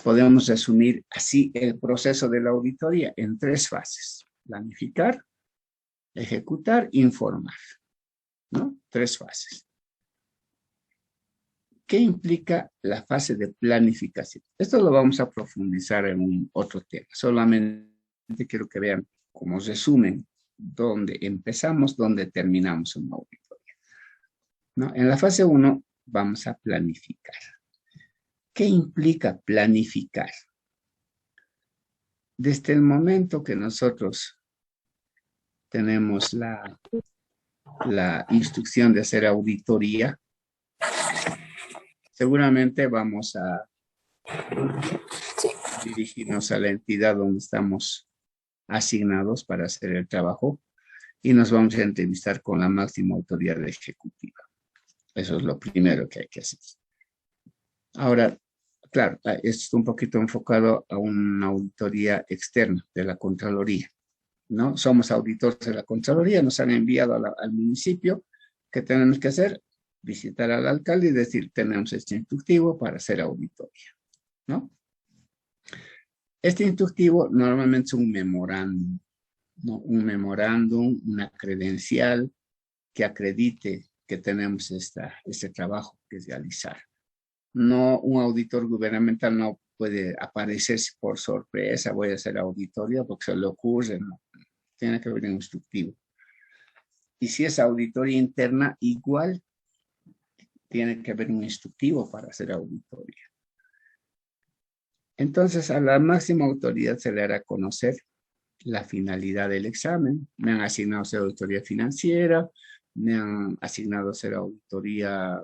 Podemos resumir así el proceso de la auditoría en 3 fases: planificar, ejecutar, informar, ¿no? 3 fases. ¿Qué implica la fase de planificación? Esto lo vamos a profundizar en un otro tema. Solamente quiero que vean como resumen dónde empezamos, dónde terminamos una auditoría, ¿no? En la fase 1 vamos a planificar. ¿Qué implica planificar? Desde el momento que nosotros tenemos la instrucción de hacer auditoría, seguramente vamos a dirigirnos a la entidad donde estamos asignados para hacer el trabajo y nos vamos a entrevistar con la máxima autoridad ejecutiva. Eso es lo primero que hay que hacer. Ahora, claro, esto es un poquito enfocado a una auditoría externa de la Contraloría, ¿no? Somos auditores de la Contraloría, nos han enviado al municipio. ¿Qué tenemos que hacer? Visitar al alcalde y decir, tenemos este instructivo para hacer auditoría, ¿no? Este instructivo normalmente es un memorándum, ¿no? Un memorándum, una credencial que acredite que tenemos este trabajo que realizar. No, un auditor gubernamental no puede aparecerse por sorpresa, voy a hacer auditoría porque se le ocurre, no. Tiene que haber un instructivo. Y si es auditoría interna, igual tiene que haber un instructivo para hacer auditoría. Entonces, a la máxima autoridad se le hará conocer la finalidad del examen. Me han asignado a hacer auditoría financiera, me han asignado a hacer auditoría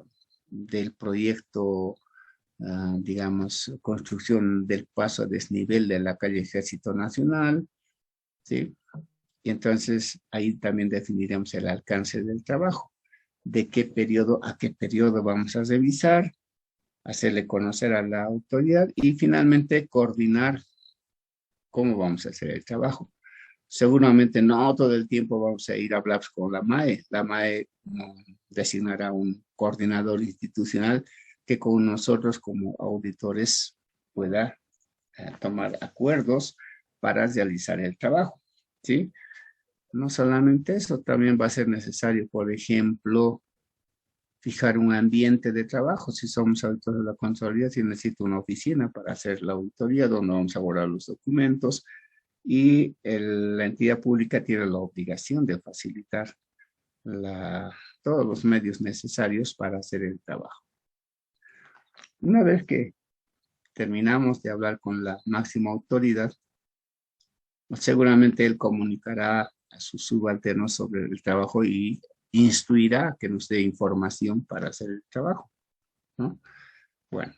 del proyecto, digamos, construcción del paso a desnivel de la calle Ejército Nacional, ¿sí? Y entonces ahí también definiremos el alcance del trabajo, de qué periodo a qué periodo vamos a revisar, hacerle conocer a la autoridad y finalmente coordinar cómo vamos a hacer el trabajo. Seguramente no todo el tiempo vamos a ir a hablar con la MAE. La MAE designará un coordinador institucional que con nosotros como auditores pueda tomar acuerdos para realizar el trabajo, ¿sí? No solamente eso, también va a ser necesario, por ejemplo, fijar un ambiente de trabajo. Si somos auditores de la Contraloría, si necesito una oficina para hacer la auditoría, donde vamos a guardar los documentos, y la entidad pública tiene la obligación de facilitar la todos los medios necesarios para hacer el trabajo. Una vez que terminamos de hablar con la máxima autoridad, seguramente él comunicará a sus subalternos sobre el trabajo y instruirá a que nos dé información para hacer el trabajo, ¿no? Bueno,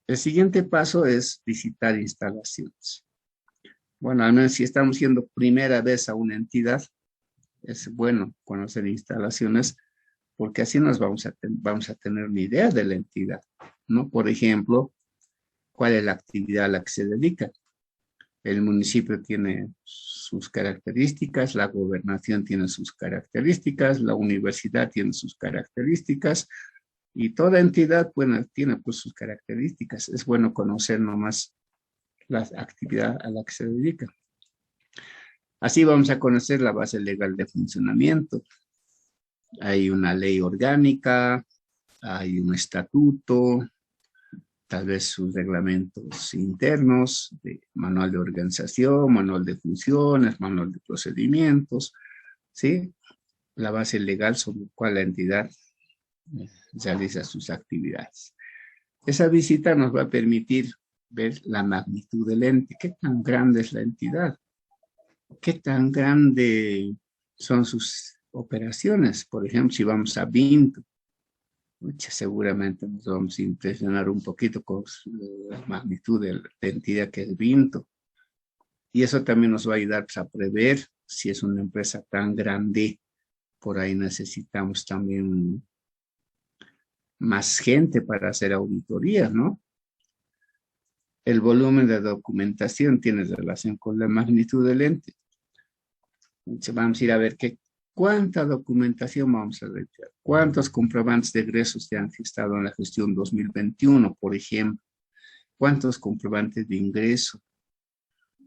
el siguiente paso es visitar instalaciones. Bueno, al menos si estamos yendo primera vez a una entidad, es bueno conocer instalaciones porque así nos vamos a tener una idea de la entidad, ¿no? Por ejemplo, ¿cuál es la actividad a la que se dedica? El municipio tiene sus características, la gobernación tiene sus características, la universidad tiene sus características y toda entidad, bueno, tiene pues sus características. Es bueno conocer nomás la actividad a la que se dedica. Así vamos a conocer la base legal de funcionamiento. Hay una ley orgánica, hay un estatuto, tal vez sus reglamentos internos, de manual de organización, manual de funciones, manual de procedimientos, ¿sí? La base legal sobre la cual la entidad realiza sus actividades. Esa visita nos va a permitir ver la magnitud del ente, qué tan grande es la entidad, qué tan grande son sus operaciones. Por ejemplo, si vamos a Vinto, seguramente nos vamos a impresionar un poquito con la magnitud de la entidad que es Vinto. Y eso también nos va a ayudar pues, a prever si es una empresa tan grande. Por ahí necesitamos también más gente para hacer auditorías, ¿no? El volumen de documentación tiene relación con la magnitud del ente. Entonces vamos a ir a ver cuánta documentación vamos a retirar, cuántos comprobantes de egresos se han estado en la gestión 2021, por ejemplo, cuántos comprobantes de ingreso,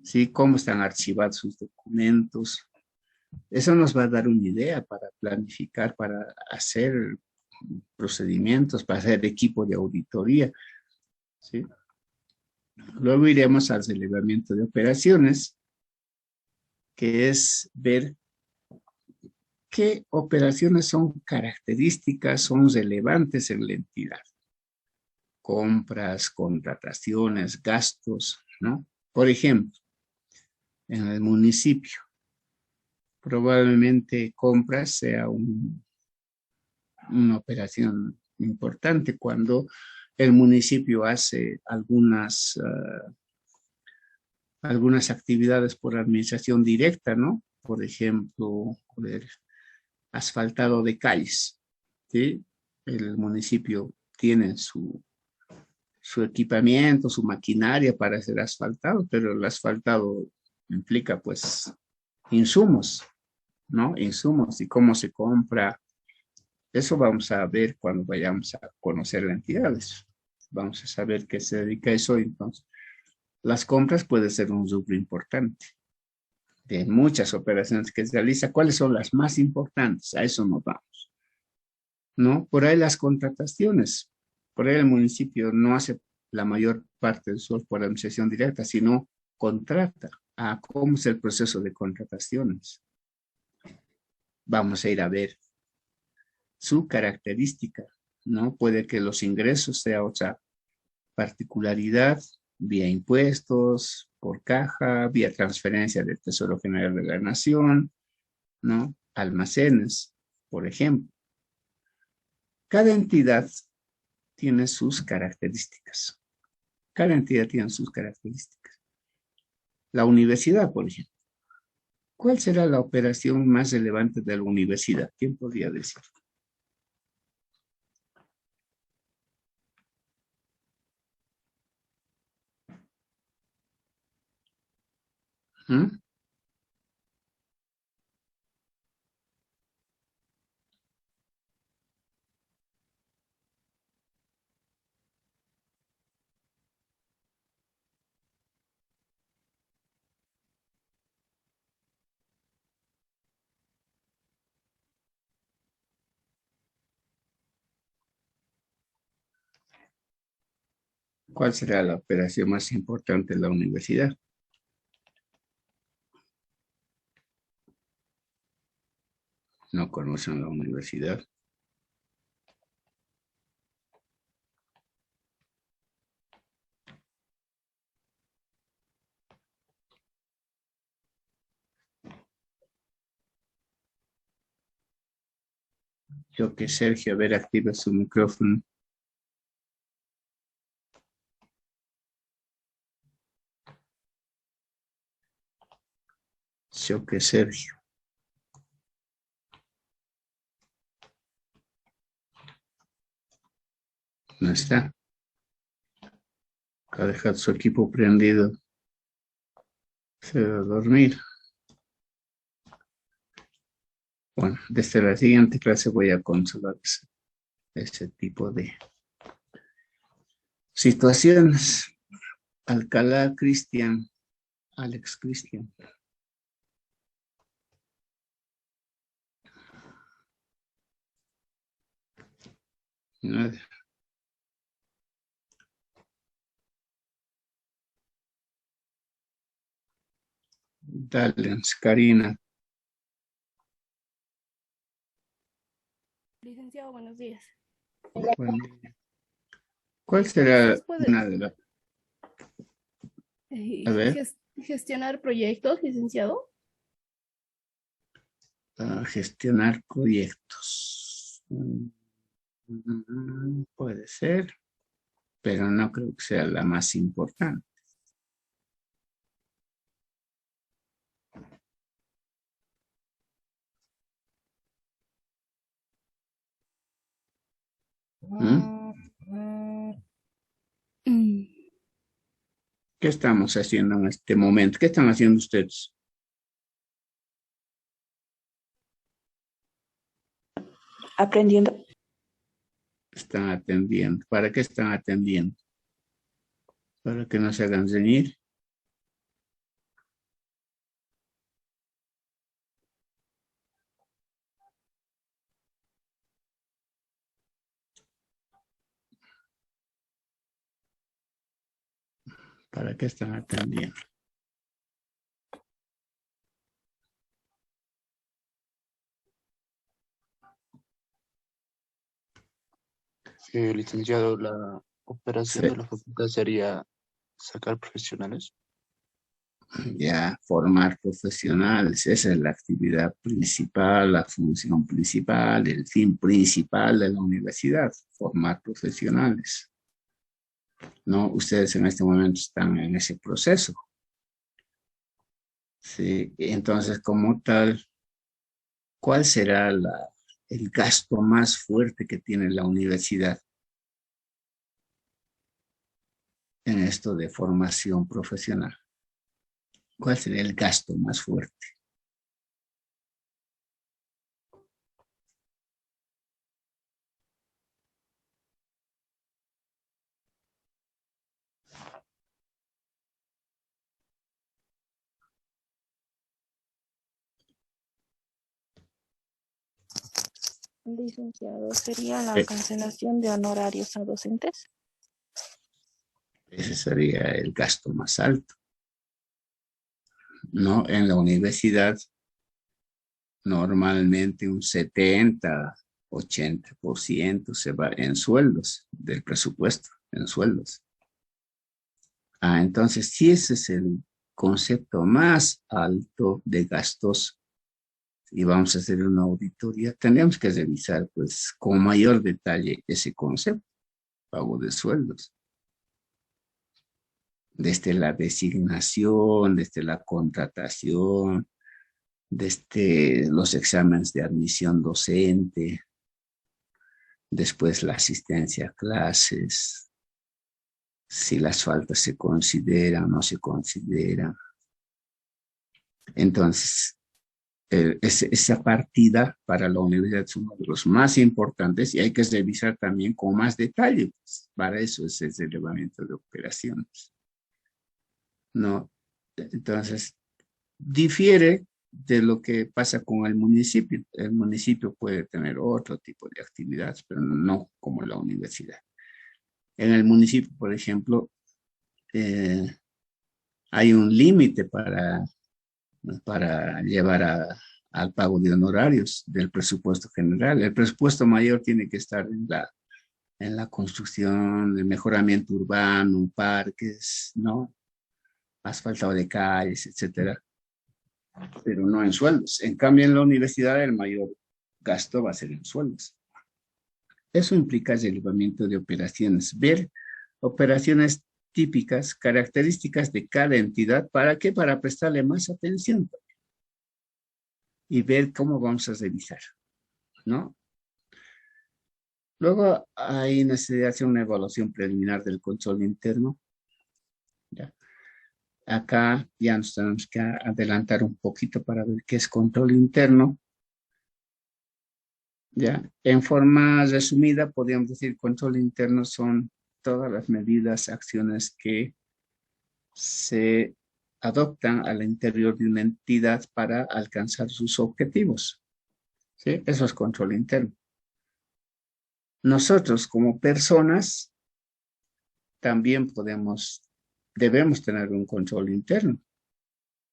¿sí? Cómo están archivados sus documentos. Eso nos va a dar una idea para planificar, para hacer procedimientos, para hacer equipo de auditoría, ¿sí? Luego iremos al relevamiento de operaciones, que es ver qué operaciones son características, son relevantes en la entidad. Compras, contrataciones, gastos, ¿no? Por ejemplo, en el municipio, probablemente compras sea una operación importante cuando el municipio hace algunas actividades por administración directa, ¿no? Por ejemplo, el asfaltado de calles, ¿sí? El municipio tiene su equipamiento, su maquinaria para hacer asfaltado, pero el asfaltado implica, pues, insumos, ¿no? Insumos y cómo se compra. Eso vamos a ver cuando vayamos a conocer las entidades. Vamos a saber qué se dedica a eso. Entonces, las compras puede ser un rubro importante de muchas operaciones que se realiza. ¿Cuáles son las más importantes? A eso nos vamos, ¿no? Por ahí las contrataciones. Por ahí el municipio no hace la mayor parte de su por administración directa, sino contrata. ¿Cómo es el proceso de contrataciones? Vamos a ir a ver su característica, ¿no? Puede que los ingresos sea otra particularidad, vía impuestos, por caja, vía transferencia del Tesoro General de la Nación, ¿no? Almacenes, por ejemplo. Cada entidad tiene sus características. Cada entidad tiene sus características. La universidad, por ejemplo. ¿Cuál será la operación más relevante de la universidad? ¿Quién podría decir? ¿Mm? ¿Cuál será la operación más importante de la universidad? No conocen la universidad. Yo que Sergio, a ver, activa su micrófono. Yo que Sergio. No está. Ha dejado su equipo prendido. Se va a dormir. Bueno, desde la siguiente clase voy a controlar ese tipo de situaciones. Alcalá, Cristian, Alex Cristian. Nada. Dale, Karina. Licenciado, buenos días. Buen día. ¿Cuál será ¿Usted puede una de las... A ver, gestionar proyectos, licenciado? gestionar proyectos? Puede ser, pero no creo que sea la más importante. Mm, ¿Qué estamos haciendo en este momento? ¿Qué están haciendo ustedes? Aprendiendo. Están atendiendo. ¿Para qué están atendiendo? Para que no se hagan reñir. ¿Para qué están atendiendo? Licenciado, la operación de Sí, la facultad sería sacar profesionales. ya, formar profesionales. Esa es la actividad principal, la función principal, el fin principal de la universidad, formar profesionales. No, ustedes en este momento están en ese proceso. Sí, entonces como tal, ¿cuál será el gasto más fuerte que tiene la universidad en esto de formación profesional? ¿Cuál sería el gasto más fuerte? Licenciado, ¿sería la Eh, cancelación de honorarios a docentes? Ese sería el gasto más alto, ¿no? En la universidad, normalmente un 70-80% se va en sueldos del presupuesto, en sueldos. Entonces, si ese es el concepto más alto de gastos y vamos a hacer una auditoría, tendríamos que revisar pues con mayor detalle ese concepto, pago de sueldos, desde la designación, desde la contratación, desde los exámenes de admisión docente, después la asistencia a clases, si las faltas se consideran o no se consideran. Entonces, esa partida para la universidad es uno de los más importantes y hay que revisar también con más detalle. Pues, para eso es el relevamiento de operaciones. ¿No? Entonces, difiere de lo que pasa con el municipio. El municipio puede tener otro tipo de actividades, pero no como la universidad. En el municipio, por ejemplo, hay un límite para llevar al pago de honorarios del presupuesto general. El presupuesto mayor tiene que estar en la construcción, el mejoramiento urbano, parques, ¿no? Asfaltado de calles, etcétera, pero no en sueldos. En cambio, en la universidad el mayor gasto va a ser en sueldos. Eso implica relevamiento de operaciones, ver operaciones típicas, características de cada entidad. ¿Para qué? Para prestarle más atención y ver cómo vamos a revisar, ¿no? Luego hay necesidad de hacer una evaluación preliminar del control interno. ¿Ya? Acá ya nos tenemos que adelantar un poquito para ver qué es control interno. ¿Ya? En forma resumida, podríamos decir control interno son todas las medidas, acciones que se adoptan al interior de una entidad para alcanzar sus objetivos. ¿Sí? Eso es control interno. Nosotros como personas también debemos tener un control interno,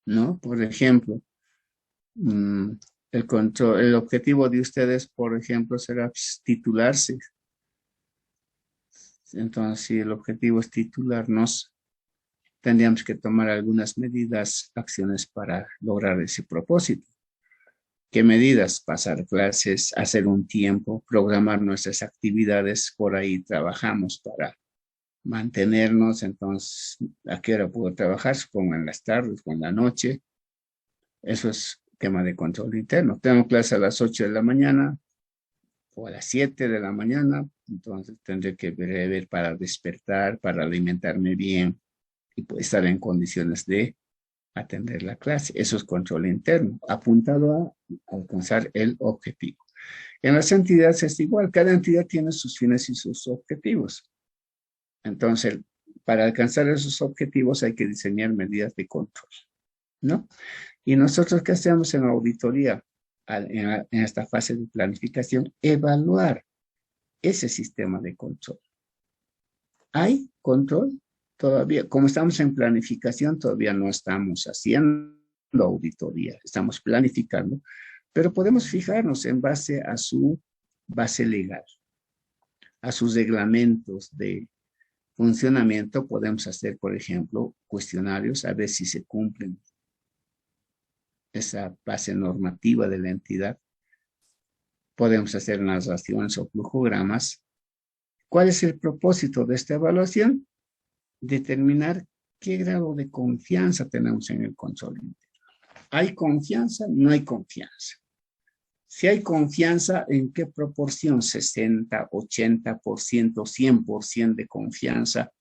¿no? Por ejemplo, el objetivo de ustedes, por ejemplo, será pues, titularse. Entonces, si el objetivo es titularnos, tendríamos que tomar algunas medidas, acciones para lograr ese propósito. ¿Qué medidas? Pasar clases, hacer un tiempo, programar nuestras actividades, por ahí trabajamos para mantenernos. Entonces, ¿a qué hora puedo trabajar? Supongo en las tardes o en la noche. Eso es tema de control interno. Tengo clase a las 8 de la mañana o a las 7 de la mañana, entonces tendré que ver para despertar, para alimentarme bien y estar en condiciones de atender la clase. Eso es control interno, apuntado a alcanzar el objetivo. En las entidades es igual, cada entidad tiene sus fines y sus objetivos. Entonces, para alcanzar esos objetivos hay que diseñar medidas de control, ¿no? Y nosotros, ¿qué hacemos en la auditoría? En esta fase de planificación, evaluar ese sistema de control. ¿Hay control? Todavía, como estamos en planificación, todavía no estamos haciendo auditoría, estamos planificando, pero podemos fijarnos en base a su base legal, a sus reglamentos de funcionamiento. Podemos hacer, por ejemplo, cuestionarios a ver si se cumplen esa base normativa de la entidad. Podemos hacer narraciones o flujogramas. ¿Cuál es el propósito de esta evaluación? Determinar qué grado de confianza tenemos en el control interno. ¿Hay confianza? No hay confianza. Si hay confianza, ¿en qué proporción? 60, 80%, 100% de confianza.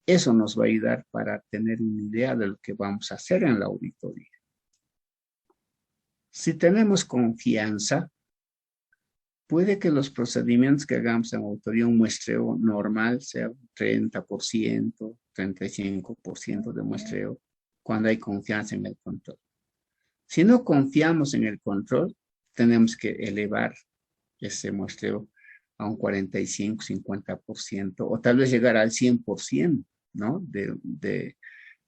Eso nos va a ayudar para tener una idea de lo que vamos a hacer en la auditoría. Si tenemos confianza, puede que los procedimientos que hagamos en auditoría, un muestreo normal, sea 30%, 35% de muestreo, cuando hay confianza en el control. Si no confiamos en el control, tenemos que elevar ese muestreo a un 45, 50%, o tal vez llegar al 100%, ¿no? De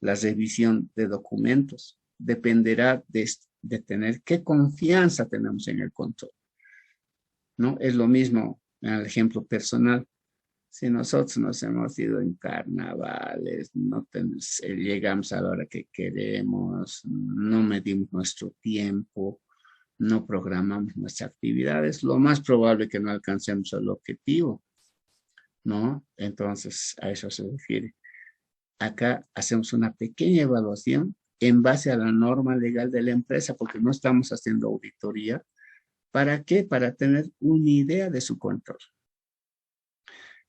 la revisión de documentos. Dependerá de tener qué confianza tenemos en el control, ¿no? Es lo mismo en el ejemplo personal. Si nosotros nos hemos ido en carnavales, llegamos a la hora que queremos, no medimos nuestro tiempo, no programamos nuestras actividades, lo más probable es que no alcancemos el objetivo, ¿no? Entonces, a eso se refiere. Acá hacemos una pequeña evaluación en base a la norma legal de la empresa, porque no estamos haciendo auditoría. ¿Para qué? Para tener una idea de su control.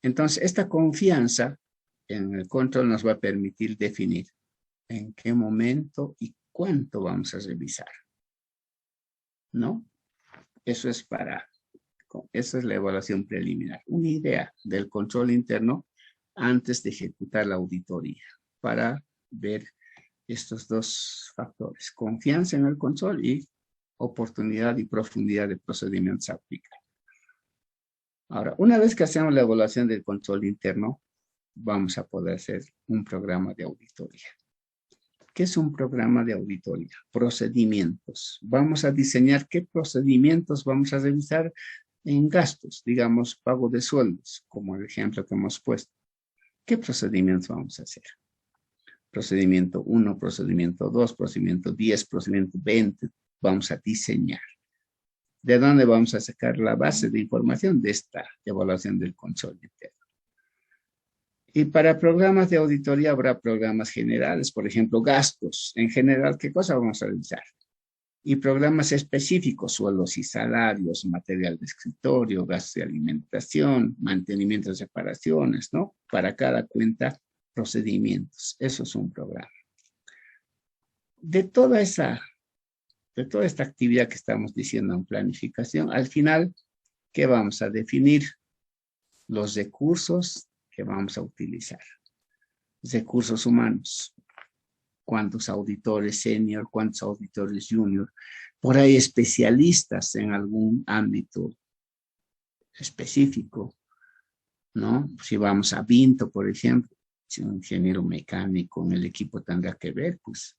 Entonces, esta confianza en el control nos va a permitir definir en qué momento y cuánto vamos a revisar, ¿no? Esa es la evaluación preliminar, una idea del control interno antes de ejecutar la auditoría, para ver estos dos factores, confianza en el control y oportunidad y profundidad de procedimientos a aplicar. Ahora, una vez que hacemos la evaluación del control interno, vamos a poder hacer un programa de auditoría. ¿Qué es un programa de auditoría? Procedimientos. Vamos a diseñar qué procedimientos vamos a revisar en gastos, digamos, pago de sueldos, como el ejemplo que hemos puesto. ¿Qué procedimientos vamos a hacer? Procedimiento 1, procedimiento 2, procedimiento 10, procedimiento 20. Vamos a diseñar. ¿De dónde vamos a sacar la base de información de esta evaluación del control interno? Y para programas de auditoría habrá programas generales, por ejemplo, gastos. En general, ¿qué cosa vamos a revisar? Y programas específicos, sueldos y salarios, material de escritorio, gastos de alimentación, mantenimiento de reparaciones, ¿no? Para cada cuenta, procedimientos. Eso es un programa. De toda esta actividad que estamos diciendo en planificación, al final, ¿qué vamos a definir? Los recursos que vamos a utilizar. Recursos humanos. ¿Cuántos auditores senior? ¿Cuántos auditores junior? Por ahí especialistas en algún ámbito específico, ¿no? Si vamos a Vinto, por ejemplo, si un ingeniero mecánico en el equipo tendrá que ver, pues,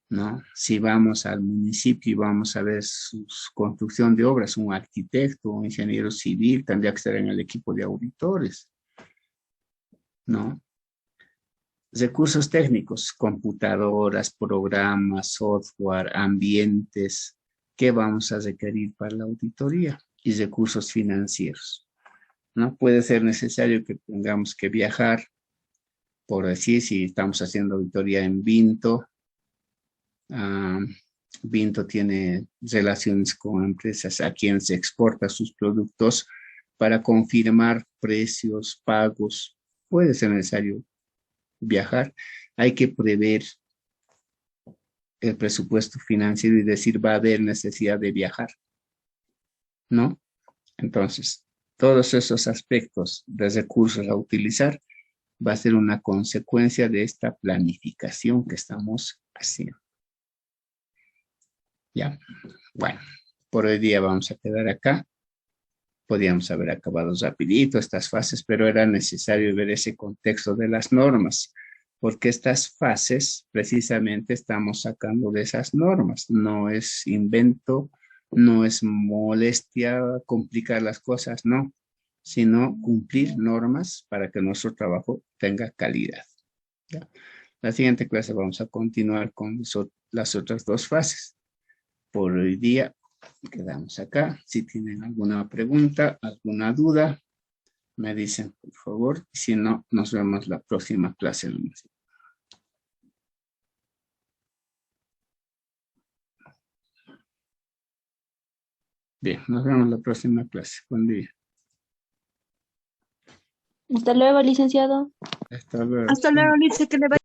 ¿no? Si vamos al municipio y vamos a ver su construcción de obras, un arquitecto, un ingeniero civil tendría que estar en el equipo de auditores, ¿no? Recursos técnicos, computadoras, programas, software, ambientes, ¿qué vamos a requerir para la auditoría? Y recursos financieros, ¿no? Puede ser necesario que tengamos que viajar, por decir, si estamos haciendo auditoría en Vinto, Vinto tiene relaciones con empresas a quienes se exporta sus productos para confirmar precios, pagos. Puede ser necesario viajar. Hay que prever el presupuesto financiero y decir va a haber necesidad de viajar, ¿no? Entonces, todos esos aspectos de recursos a utilizar va a ser una consecuencia de esta planificación que estamos haciendo. Ya, bueno, por hoy día vamos a quedar acá. Podíamos haber acabado rapidito estas fases, pero era necesario ver ese contexto de las normas, porque estas fases precisamente estamos sacando de esas normas. No es invento, no es molestia complicar las cosas, no, sino cumplir normas para que nuestro trabajo tenga calidad. ¿Ya? La siguiente clase vamos a continuar con las otras dos fases. Por hoy día quedamos acá. Si tienen alguna pregunta, alguna duda, me dicen, por favor. Si no, nos vemos la próxima clase. Bien, nos vemos la próxima clase. Buen día. Hasta luego, licenciado. Hasta luego. Hasta luego, Lice, que le vaya